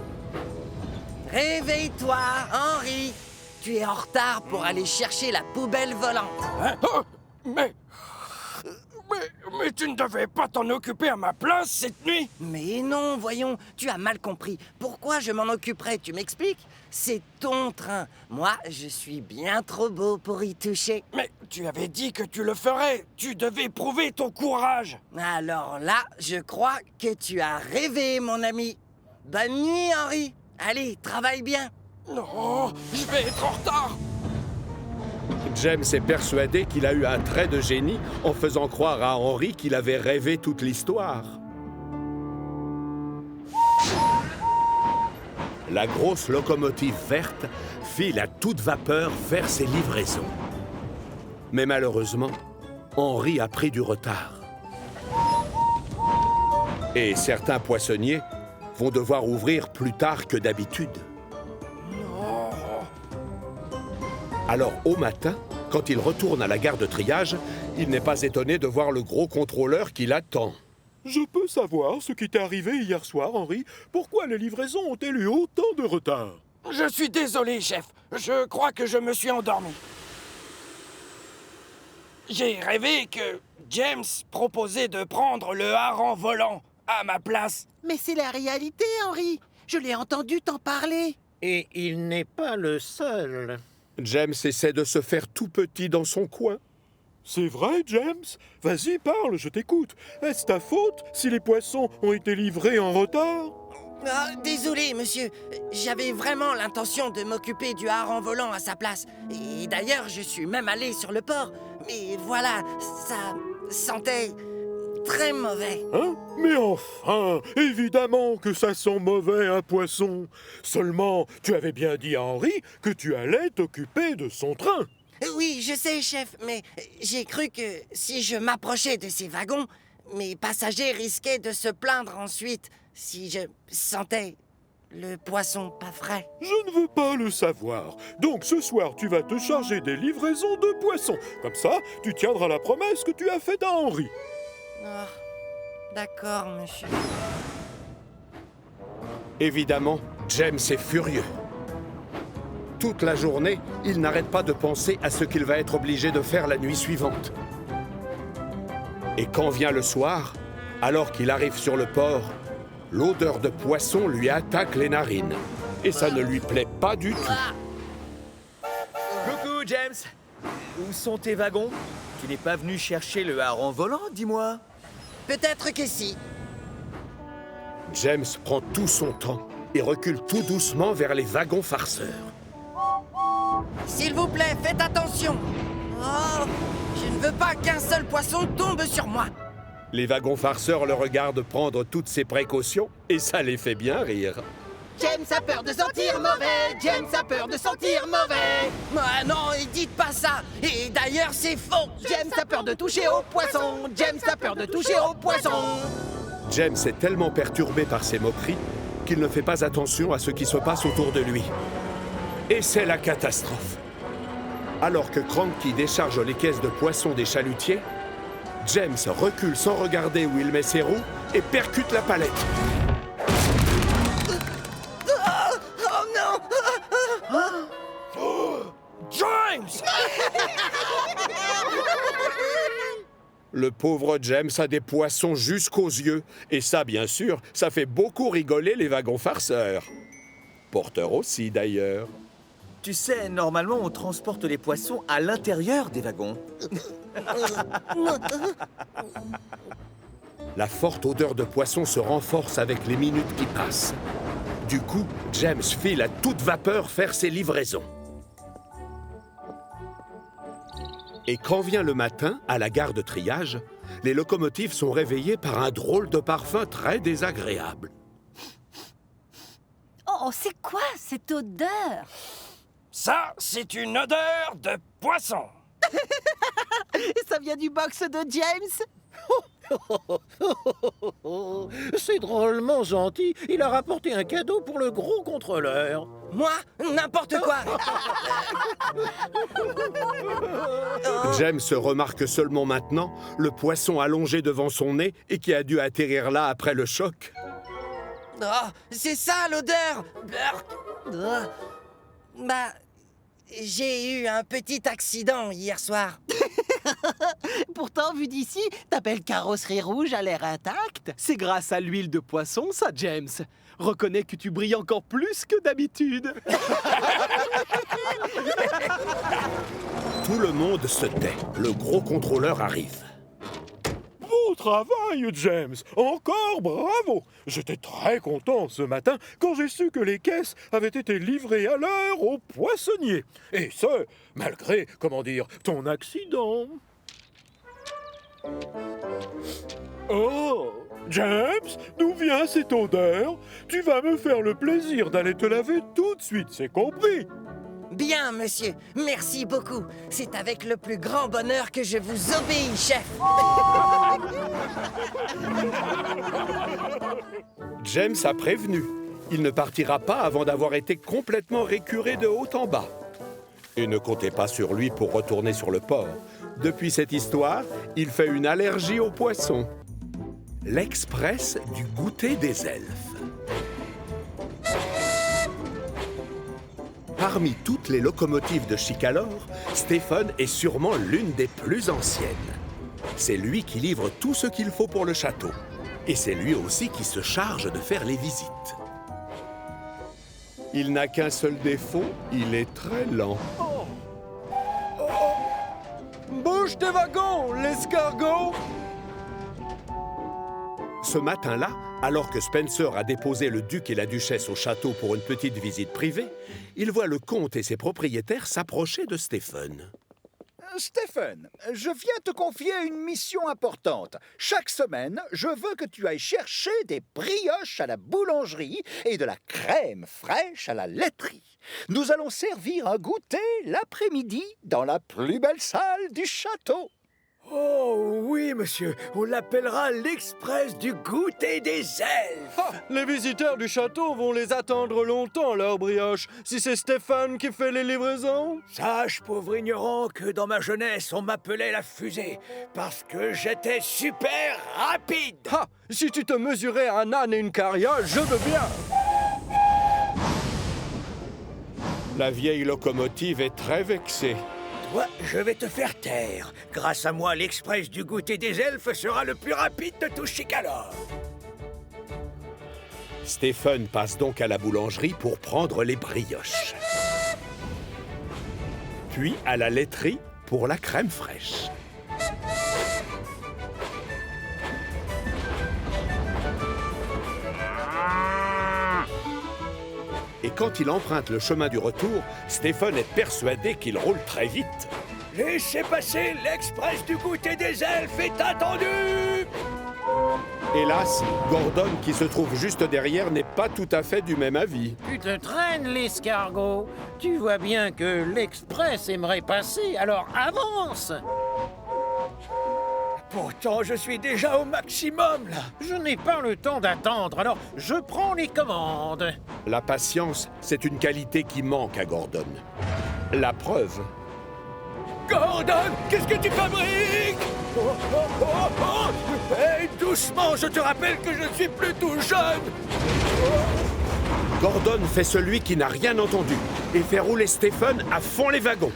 C: Réveille-toi, Henry. Tu es en retard pour aller chercher la poubelle volante.
I: Hein? Oh, mais tu ne devais pas t'en occuper à ma place cette nuit?
C: Mais non, voyons, tu as mal compris. Pourquoi je m'en occuperais, tu m'expliques? C'est ton train. Moi, je suis bien trop beau pour y toucher.
I: Mais tu avais dit que tu le ferais. Tu devais prouver ton courage.
C: Alors là, je crois que tu as rêvé, mon ami. Bonne nuit, Henry. Allez, travaille bien.
I: Non, je vais être en retard.
A: James est persuadé qu'il a eu un trait de génie en faisant croire à Henry qu'il avait rêvé toute l'histoire. La grosse locomotive verte file à toute vapeur vers ses livraisons. Mais malheureusement, Henry a pris du retard. Et certains poissonniers vont devoir ouvrir plus tard que d'habitude. Alors, au matin, quand il retourne à la gare de triage, il n'est pas étonné de voir le gros contrôleur qui l'attend.
F: Je peux savoir ce qui t'est arrivé hier soir, Henry? Pourquoi les livraisons ont-elles eu autant de retard?
I: Je suis désolé, chef. Je crois que je me suis endormi. J'ai rêvé que James proposait de prendre le hareng volant à ma place.
D: Mais c'est la réalité, Henry. Je l'ai entendu t'en parler.
N: Et il n'est pas le seul.
A: James essaie de se faire tout petit dans son coin.
F: C'est vrai, James? Vas-y, parle, je t'écoute. Est-ce ta faute si les poissons ont été livrés en retard?
C: Désolé, monsieur. J'avais vraiment l'intention de m'occuper du hareng volant à sa place. Et d'ailleurs, je suis même allé sur le port. Mais voilà, sentait très mauvais.
F: Hein? Mais enfin, évidemment que ça sent mauvais un poisson. Seulement, tu avais bien dit à Henri que tu allais t'occuper de son train.
C: Oui, je sais, chef, mais j'ai cru que si je m'approchais de ces wagons, mes passagers risquaient de se plaindre ensuite si je sentais le poisson pas frais.
F: Je ne veux pas le savoir. Donc ce soir, tu vas te charger des livraisons de poissons. Comme ça, tu tiendras la promesse que tu as faite à Henri.
C: Oh, d'accord, monsieur.
A: Évidemment, James est furieux. Toute la journée, il n'arrête pas de penser à ce qu'il va être obligé de faire la nuit suivante. Et quand vient le soir, alors qu'il arrive sur le port, l'odeur de poisson lui attaque les narines. Et ça ne lui plaît pas du tout.
O: Coucou, James. Où sont tes wagons? Tu n'es pas venu chercher le hareng volant, dis-moi?
C: Peut-être que si.
A: James prend tout son temps et recule tout doucement vers les wagons farceurs.
C: S'il vous plaît, faites attention. Oh, je ne veux pas qu'un seul poisson tombe sur moi.
A: Les wagons farceurs le regardent prendre toutes ces précautions et ça les fait bien rire.
D: James a peur de sentir mauvais. James a peur de sentir mauvais.
C: Ah non, dites pas ça. Et d'ailleurs, c'est faux.
D: James a peur de toucher au poisson. James a peur de toucher au poisson.
A: James est tellement perturbé par ces moqueries qu'il ne fait pas attention à ce qui se passe autour de lui. Et c'est la catastrophe. Alors que Cranky décharge les caisses de poissons des chalutiers, James recule sans regarder où il met ses roues et percute la palette.
C: Oh non!
I: James!
A: Le pauvre James a des poissons jusqu'aux yeux. Et ça, bien sûr, ça fait beaucoup rigoler les wagons farceurs. Porteurs aussi, d'ailleurs.
O: Tu sais, normalement, on transporte les poissons à l'intérieur des wagons.
A: La forte odeur de poisson se renforce avec les minutes qui passent. Du coup, James file à toute vapeur faire ses livraisons. Et quand vient le matin, à la gare de triage, les locomotives sont réveillées par un drôle de parfum très désagréable.
Q: Oh, c'est quoi cette odeur?
I: Ça, c'est une odeur de poisson.
D: Ça vient du box de James.
N: C'est drôlement gentil. Il a rapporté un cadeau pour le gros contrôleur.
C: Moi? N'importe quoi.
A: James se remarque seulement maintenant le poisson allongé devant son nez et qui a dû atterrir là après le choc.
C: Oh, c'est ça l'odeur. Oh. Bah, j'ai eu un petit accident hier soir.
D: Pourtant, vu d'ici, ta belle carrosserie rouge a l'air intacte.
B: C'est grâce à l'huile de poisson, ça, James. Reconnais que tu brilles encore plus que d'habitude.
A: Tout le monde se tait. Le gros contrôleur arrive.
F: Beau travail, James. Encore bravo. J'étais très content ce matin quand j'ai su que les caisses avaient été livrées à l'heure aux poissonniers. Et ce, malgré, comment dire, ton accident. Oh, James, d'où vient cette odeur? Tu vas me faire le plaisir d'aller te laver tout de suite, c'est compris?
C: Bien, monsieur. Merci beaucoup. C'est avec le plus grand bonheur que je vous obéis, chef.
A: James a prévenu. Il ne partira pas avant d'avoir été complètement récuré de haut en bas. Et ne comptez pas sur lui pour retourner sur le port. Depuis cette histoire, il fait une allergie aux poissons. L'Express du goûter des elfes. Parmi toutes les locomotives de Chicalor, Stephen est sûrement l'une des plus anciennes. C'est lui qui livre tout ce qu'il faut pour le château. Et c'est lui aussi qui se charge de faire les visites. Il n'a qu'un seul défaut, il est très lent.
P: Bouge tes wagons, l'escargot!
A: Ce matin-là, alors que Spencer a déposé le duc et la duchesse au château pour une petite visite privée, il voit le comte et ses propriétaires s'approcher de Stephen.
R: Stephen, je viens te confier une mission importante. Chaque semaine, je veux que tu ailles chercher des brioches à la boulangerie et de la crème fraîche à la laiterie. Nous allons servir un goûter l'après-midi dans la plus belle salle du château.
E: Oh oui, monsieur, on l'appellera l'Express du goûter des elfes.
K: Ah, les visiteurs du château vont les attendre longtemps, leurs brioches, si c'est Stéphane qui fait les livraisons.
E: Sache, pauvre ignorant, que dans ma jeunesse, on m'appelait la fusée, parce que j'étais super rapide.
K: Ah, si tu te mesurais à un âne et une carriole, je veux bien.
A: La vieille locomotive est très vexée.
E: Toi, je vais te faire taire. Grâce à moi, l'Express du goûter des elfes sera le plus rapide de tout Chicalor.
A: Stephen passe donc à la boulangerie pour prendre les brioches. Puis à la laiterie pour la crème fraîche. Et quand il emprunte le chemin du retour, Stephen est persuadé qu'il roule très vite.
E: Laissez passer, l'Express du goûter des elfes est attendu!
A: Hélas, Gordon, qui se trouve juste derrière, n'est pas tout à fait du même avis.
N: Tu te traînes, l'escargot. Tu vois bien que l'Express aimerait passer, alors avance!
E: Pourtant, je suis déjà au maximum, là.
N: Je n'ai pas le temps d'attendre, alors je prends les commandes.
A: La patience, c'est une qualité qui manque à Gordon. La preuve...
E: Gordon, qu'est-ce que tu fabriques? Hey, doucement, je te rappelle que je suis plus tout jeune.
A: Gordon fait celui qui n'a rien entendu et fait rouler Stephen à fond les wagons.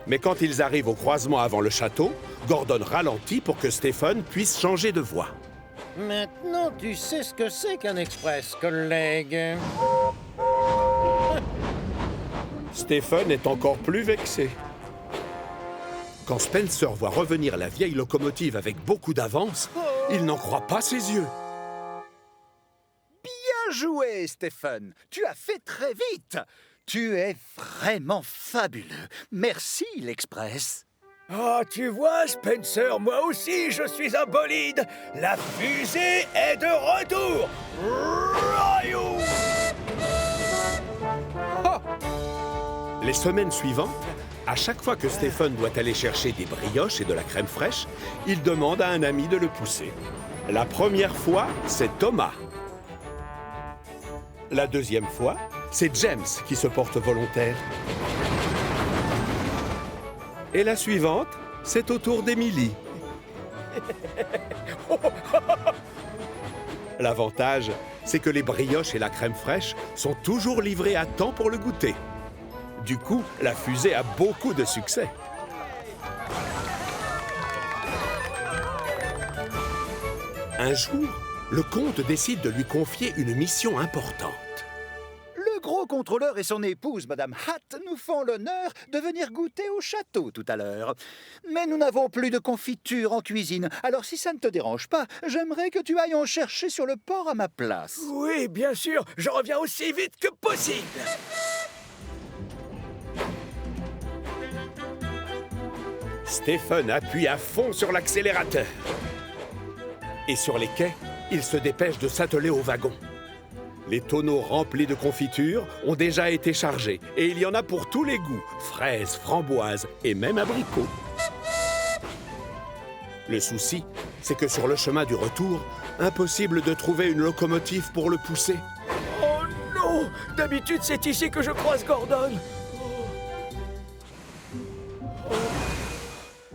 A: Mais quand ils arrivent au croisement avant le château, Gordon ralentit pour que Stephen puisse changer de voie.
N: Maintenant, tu sais ce que c'est qu'un express, collègue.
A: Stephen est encore plus vexé. Quand Spencer voit revenir la vieille locomotive avec beaucoup d'avance, il n'en croit pas ses yeux.
R: Bien joué, Stephen. Tu as fait très vite. Tu es vraiment fabuleux. Merci, l'Express.
E: Ah, tu vois, Spencer, moi aussi, je suis un bolide. La fusée est de retour. Rayou!
A: Ah! Les semaines suivantes, à chaque fois que Stephen doit aller chercher des brioches et de la crème fraîche, il demande à un ami de le pousser. La première fois, c'est Thomas. La deuxième fois, c'est James qui se porte volontaire. Et la suivante, c'est au tour d'Emily. L'avantage, c'est que les brioches et la crème fraîche sont toujours livrées à temps pour le goûter. Du coup, la fusée a beaucoup de succès. Un jour, le comte décide de lui confier une mission importante.
R: Le gros contrôleur et son épouse, Madame Hatt, nous font l'honneur de venir goûter au château tout à l'heure. Mais nous n'avons plus de confiture en cuisine, alors si ça ne te dérange pas, j'aimerais que tu ailles en chercher sur le port à ma place.
E: Oui, bien sûr, je reviens aussi vite que possible.
A: Stephen appuie à fond sur l'accélérateur. Et sur les quais, il se dépêche de s'atteler au wagon. Les tonneaux remplis de confiture ont déjà été chargés et il y en a pour tous les goûts, fraises, framboises et même abricots. Le souci, c'est que sur le chemin du retour, impossible de trouver une locomotive pour le pousser.
E: Oh non! D'habitude, c'est ici que je croise Gordon.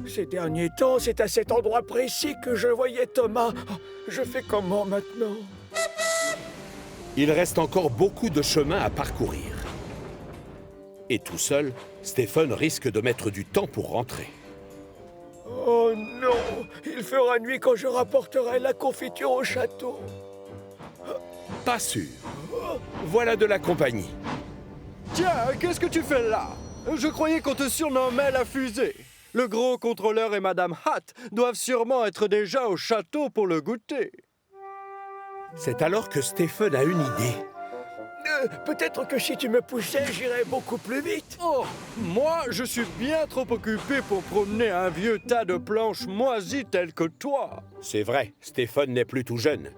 E: Ces derniers temps, c'est à cet endroit précis que je voyais Thomas. Je fais comment maintenant?
A: Il reste encore beaucoup de chemin à parcourir. Et tout seul, Stephen risque de mettre du temps pour rentrer.
E: Oh non! Il fera nuit quand je rapporterai la confiture au château.
A: Pas sûr. Voilà de la compagnie.
K: Tiens, qu'est-ce que tu fais là? Je croyais qu'on te surnommait la fusée. Le gros contrôleur et Madame Hatt doivent sûrement être déjà au château pour le goûter.
A: C'est alors que Stephen a une idée.
E: Peut-être que si tu me poussais, j'irais beaucoup plus vite.
K: Oh, moi, je suis bien trop occupé pour promener un vieux tas de planches moisies tel que toi.
A: C'est vrai, Stéphane n'est plus tout jeune.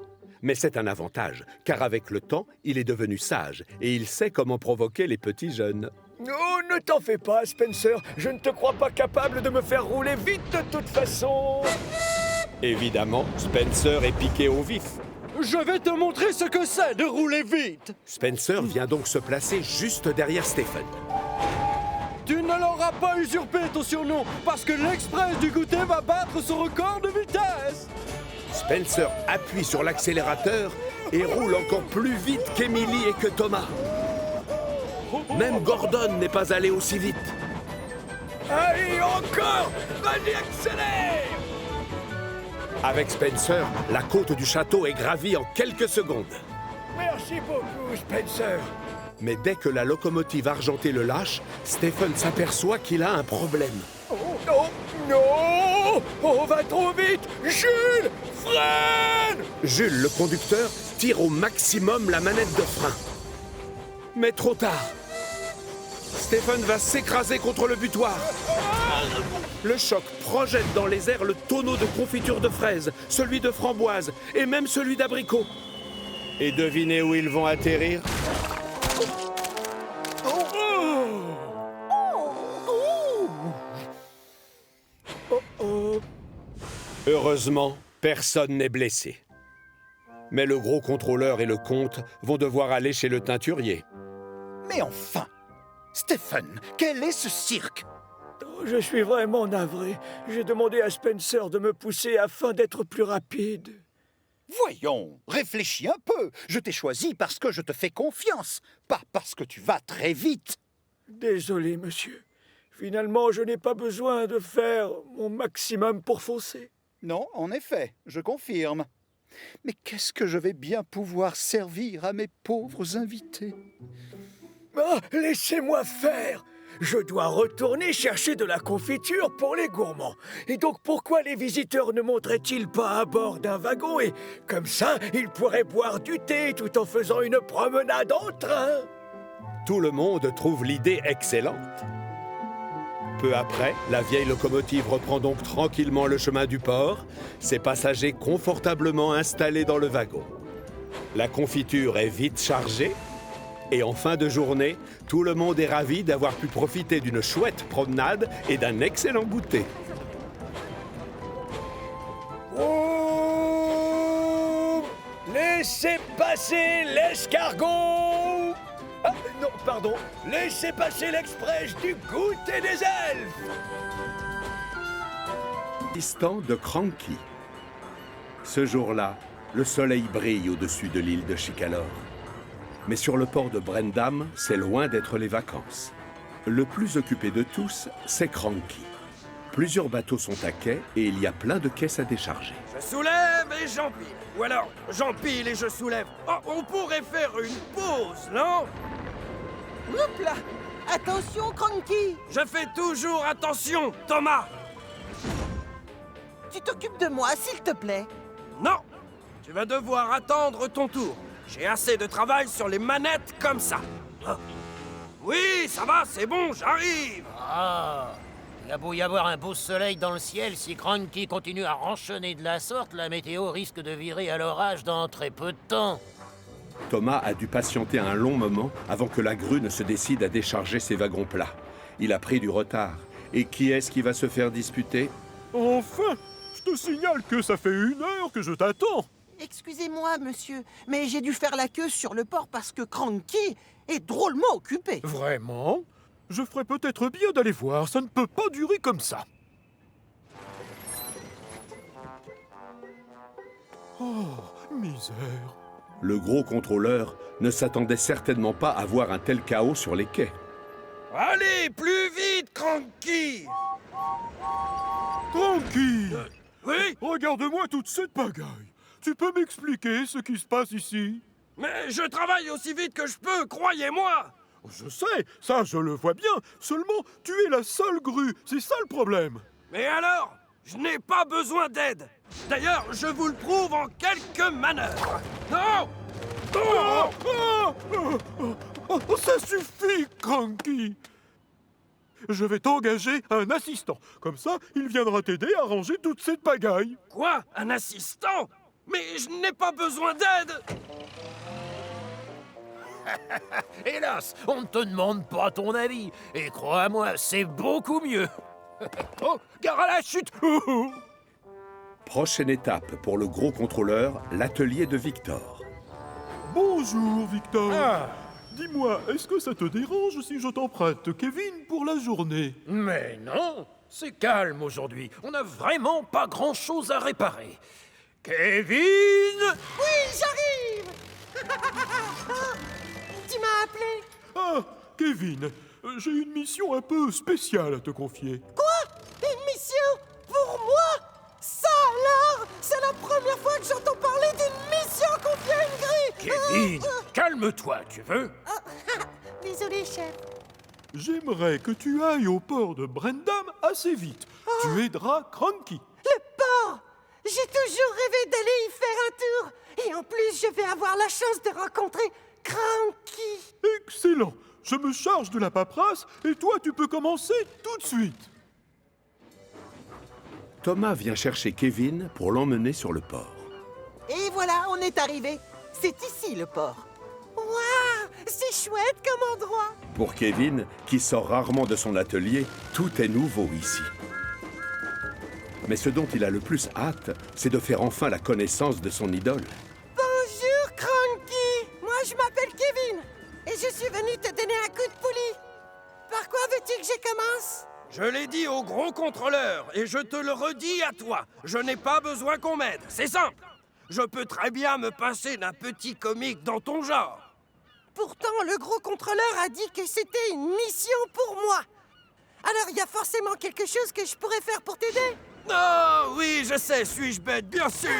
A: Mais c'est un avantage, car avec le temps, il est devenu sage et il sait comment provoquer les petits jeunes.
E: Oh, ne t'en fais pas, Spencer. Je ne te crois pas capable de me faire rouler vite de toute façon.
A: Évidemment, Spencer est piqué au vif.
K: Je vais te montrer ce que c'est de rouler vite.
A: Spencer vient donc se placer juste derrière Stéphane.
K: Tu ne l'auras pas usurpé ton surnom, parce que l'Express du goûter va battre son record de vitesse.
A: Spencer appuie sur l'accélérateur et roule encore plus vite qu'Emily et que Thomas. Même Gordon n'est pas allé aussi vite.
E: Allez, encore! Vas-y, accélère!
A: Avec Spencer, la côte du château est gravie en quelques secondes.
E: Merci beaucoup, Spencer.
A: Mais dès que la locomotive argentée le lâche, Stephen s'aperçoit qu'il a un problème.
E: Oh, non, non! On va trop vite! Jules, freine!
A: Jules, le conducteur, tire au maximum la manette de frein. Mais trop tard. Stephen va s'écraser contre le butoir. Le choc projette dans les airs le tonneau de confiture de fraises, celui de framboise et même celui d'abricot. Et devinez où ils vont atterrir? Heureusement, personne n'est blessé. Mais le gros contrôleur et le comte vont devoir aller chez le teinturier.
R: Mais enfin, Stephen, quel est ce cirque?
E: Je suis vraiment navré. J'ai demandé à Spencer de me pousser afin d'être plus rapide.
R: Voyons, réfléchis un peu. Je t'ai choisi parce que je te fais confiance, pas parce que tu vas très vite.
E: Désolé, monsieur. Finalement, je n'ai pas besoin de faire mon maximum pour foncer.
R: Non, en effet, je confirme. Mais qu'est-ce que je vais bien pouvoir servir à mes pauvres invités?
E: Ah, laissez-moi faire! Je dois retourner chercher de la confiture pour les gourmands. Et donc pourquoi les visiteurs ne monteraient-ils pas à bord d'un wagon et comme ça, ils pourraient boire du thé tout en faisant une promenade en train?
A: Tout le monde trouve l'idée excellente. Peu après, la vieille locomotive reprend donc tranquillement le chemin du port, ses passagers confortablement installés dans le wagon. La confiture est vite chargée, et en fin de journée, tout le monde est ravi d'avoir pu profiter d'une chouette promenade et d'un excellent goûter.
E: Oh, laissez passer l'escargot! Ah, non, pardon. Laissez passer l'express du goûter des elfes!
A: Distant de Cranky. Ce jour-là, le soleil brille au-dessus de l'île de Chicalor. Mais sur le port de Brendam, c'est loin d'être les vacances. Le plus occupé de tous, c'est Cranky. Plusieurs bateaux sont à quai et il y a plein de caisses à décharger.
I: Je soulève et j'empile. Ou alors, j'empile et je soulève. Oh, on pourrait faire une pause, non?
D: Oups là! Attention, Cranky!
I: Je fais toujours attention, Thomas!
D: Tu t'occupes de moi, s'il te plaît.
I: Non! Tu vas devoir attendre ton tour. J'ai assez de travail sur les manettes comme ça. Ah. Oui, ça va, c'est bon, j'arrive!
H: Ah! Il y a beau y avoir un beau soleil dans le ciel, si Cranky continue à ranchonner de la sorte, la météo risque de virer à l'orage dans très peu de temps.
A: Thomas a dû patienter un long moment avant que la grue ne se décide à décharger ses wagons plats. Il a pris du retard. Et qui est-ce qui va se faire disputer?
F: Enfin! Je te signale que ça fait 1 heure que je t'attends.
D: Excusez-moi, monsieur, mais j'ai dû faire la queue sur le port parce que Cranky est drôlement occupé.
F: Vraiment? Je ferais peut-être bien d'aller voir, ça ne peut pas durer comme ça. Oh, misère.
A: Le gros contrôleur ne s'attendait certainement pas à voir un tel chaos sur les quais.
I: Allez, plus vite, Cranky!
F: Cranky!
I: Oui?
F: Regarde-moi toute cette pagaille. Tu peux m'expliquer ce qui se passe ici?
I: Mais je travaille aussi vite que je peux, croyez-moi!
F: Je sais, ça je le vois bien. Seulement, tu es la seule grue, c'est ça le problème.
I: Mais alors, je n'ai pas besoin d'aide. D'ailleurs, je vous le prouve en quelques manœuvres. Non!
F: Ça suffit, Cranky! Je vais t'engager un assistant. Comme ça, il viendra t'aider à ranger toute cette pagaille.
I: Quoi? Un assistant? Mais je n'ai pas besoin d'aide!
H: Hélas, on ne te demande pas ton avis. Et crois-moi, c'est beaucoup mieux. Oh, gare à la chute!
A: Prochaine étape pour le gros contrôleur, l'atelier de Victor.
F: Bonjour, Victor. Dis-moi, est-ce que ça te dérange si je t'emprunte Kevin pour la journée?
H: Mais non, c'est calme aujourd'hui. On n'a vraiment pas grand-chose à réparer. Kevin!
D: Oui, j'arrive! Tu m'as appelé?
F: Ah, Kevin, j'ai une mission un peu spéciale à te confier.
D: Quoi? Une mission? Pour moi? Ça alors? C'est la première fois que j'entends parler d'une mission confiée à une grille!
H: Kevin, calme-toi, tu veux?
D: Désolé, chef.
F: J'aimerais que tu ailles au port de Brendam assez vite. Tu aideras Cranky.
D: Le port! J'ai toujours rêvé d'aller y faire un tour. Et en plus, je vais avoir la chance de rencontrer Cranky.
F: Excellent. Je me charge de la paperasse et toi, tu peux commencer tout de suite.
A: Thomas vient chercher Kevin pour l'emmener sur le port.
D: Et voilà, on est arrivé. C'est ici le port. Waouh, c'est chouette comme endroit.
A: Pour Kevin, qui sort rarement de son atelier, tout est nouveau ici. Mais ce dont il a le plus hâte, c'est de faire enfin la connaissance de son idole.
D: Bonjour, Cranky. Moi, je m'appelle Kevin. Et je suis venu te donner un coup de poulie. Par quoi veux-tu que je commence?
I: Je l'ai dit au gros contrôleur, et je te le redis à toi. Je n'ai pas besoin qu'on m'aide, c'est simple. Je peux très bien me passer d'un petit comique dans ton genre.
D: Pourtant, le gros contrôleur a dit que c'était une mission pour moi. Alors, il y a forcément quelque chose que je pourrais faire pour t'aider.
I: Oh, oui, je sais, suis-je bête, bien sûr.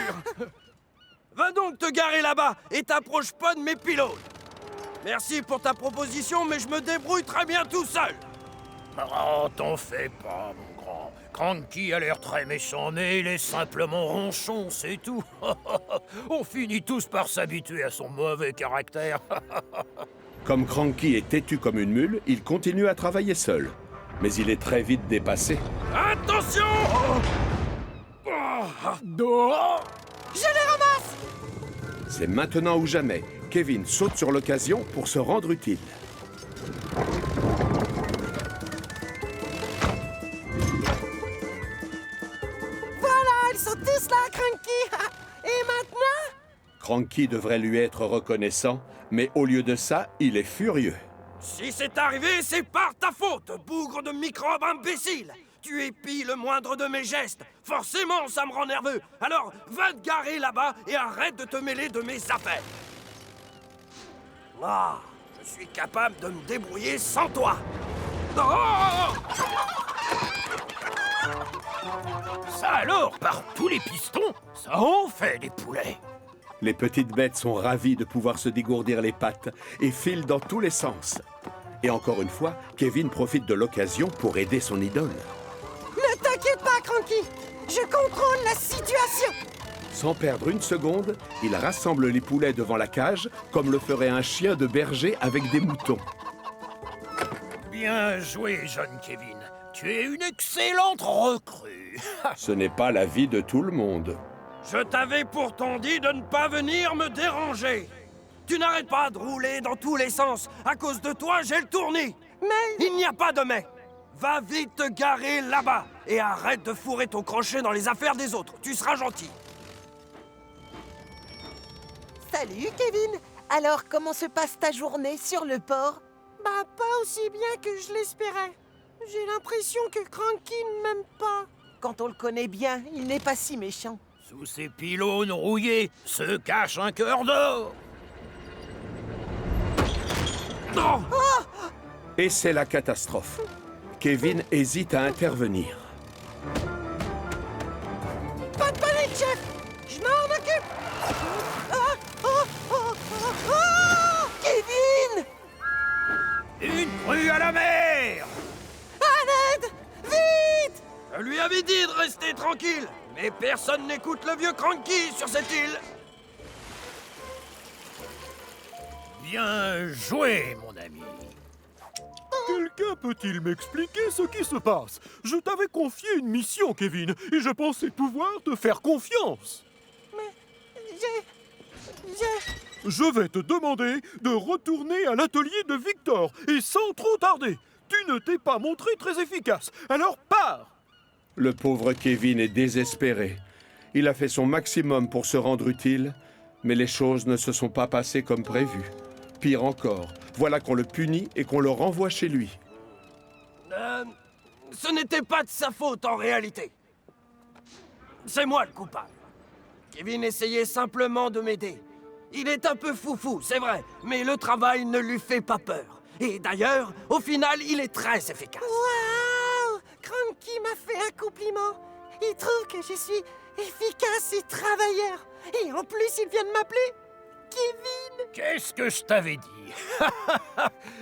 I: Va donc te garer là-bas et t'approche pas de mes pylônes. Merci pour ta proposition, mais je me débrouille très bien tout seul.
H: Oh, t'en fais pas, mon grand. Cranky a l'air très méchant, mais il est simplement ronchon, c'est tout. On finit tous par s'habituer à son mauvais caractère.
A: Comme Cranky est têtu comme une mule, il continue à travailler seul. Mais il est très vite dépassé.
I: Attention!
D: Je les ramasse!
A: C'est maintenant ou jamais. Kevin saute sur l'occasion pour se rendre utile.
D: Voilà, ils sont tous là, Cranky. Et maintenant?
A: Cranky devrait lui être reconnaissant, mais au lieu de ça, il est furieux.
I: Si c'est arrivé, c'est par ta faute, bougre de microbe imbécile! Tu épies le moindre de mes gestes. Forcément, ça me rend nerveux. Alors, va te garer là-bas et arrête de te mêler de mes affaires. Ah, je suis capable de me débrouiller sans toi. Oh!
H: Ça alors, par tous les pistons, ça en fait des poulets.
A: Les petites bêtes sont ravies de pouvoir se dégourdir les pattes et filent dans tous les sens. Et encore une fois, Kevin profite de l'occasion pour aider son idole.
D: Ne t'inquiète pas, Cranky. Je contrôle la situation.
A: Sans perdre une seconde, il rassemble les poulets devant la cage comme le ferait un chien de berger avec des moutons.
H: Bien joué, jeune Kevin. Tu es une excellente recrue.
A: Ce n'est pas la vie de tout le monde.
I: Je t'avais pourtant dit de ne pas venir me déranger. Tu n'arrêtes pas de rouler dans tous les sens. À cause de toi, j'ai le tournis.
D: Mais...
I: Il n'y a pas de mais. Va vite te garer là-bas et arrête de fourrer ton crochet dans les affaires des autres. Tu seras gentil.
D: Salut, Kevin. Alors, comment se passe ta journée sur le port? Bah, pas aussi bien que je l'espérais. J'ai l'impression que Cranky ne m'aime pas. Quand on le connaît bien, il n'est pas si méchant.
H: Sous ces pylônes rouillés se cache un cœur d'or.
I: Non!
A: Et c'est la catastrophe. Kevin hésite à intervenir.
D: Pas de panique, chef. Je m'en occupe. Kevin!
H: Une crue à la mer!
D: À l'aide! Vite!
I: Je lui avais dit de rester tranquille, mais personne n'écoute le vieux Cranky sur cette île.
H: Bien joué, mon ami.
F: Quelqu'un peut-il m'expliquer ce qui se passe? Je t'avais confié une mission, Kevin, et je pensais pouvoir te faire confiance. Je vais te demander de retourner à l'atelier de Victor, et sans trop tarder. Tu ne t'es pas montré très efficace, alors pars!
A: Le pauvre Kevin est désespéré. Il a fait son maximum pour se rendre utile, mais les choses ne se sont pas passées comme prévu. Pire encore, voilà qu'on le punit et qu'on le renvoie chez lui.
I: Ce n'était pas de sa faute en réalité. C'est moi le coupable. Kevin essayait simplement de m'aider. Il est un peu foufou, c'est vrai, mais le travail ne lui fait pas peur. Et d'ailleurs, au final, il est très efficace.
D: Waouh! Cranky m'a fait un compliment. Il trouve que je suis efficace et travailleur. Et en plus, il vient de m'appeler Kevin.
H: Qu'est-ce que je t'avais dit?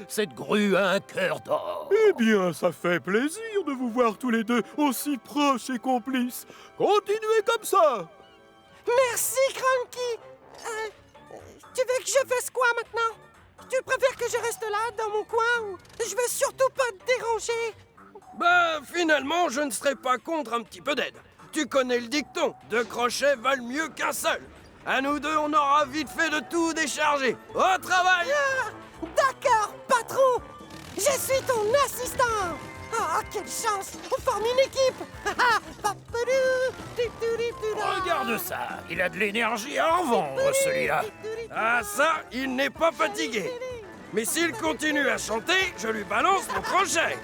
H: Cette grue a un cœur d'or.
F: Eh bien, ça fait plaisir de vous voir tous les deux aussi proches et complices. Continuez comme ça!
D: Merci, Cranky. Tu veux que je fasse quoi maintenant? Tu préfères que je reste là, dans mon coin, ou je veux surtout pas te déranger?
I: Ben, finalement, je ne serais pas contre un petit peu d'aide. Tu connais le dicton, 2 crochets valent mieux qu'un seul. À nous deux, on aura vite fait de tout décharger. Au travail!
D: D'accord, patron. Je suis ton assistant. Oh, quelle chance! On forme une équipe.
H: Regarde ça, il a de l'énergie à en vendre, celui-là.
I: Ah ça, il n'est pas fatigué. Mais s'il continue à chanter, je lui balance mon crochet.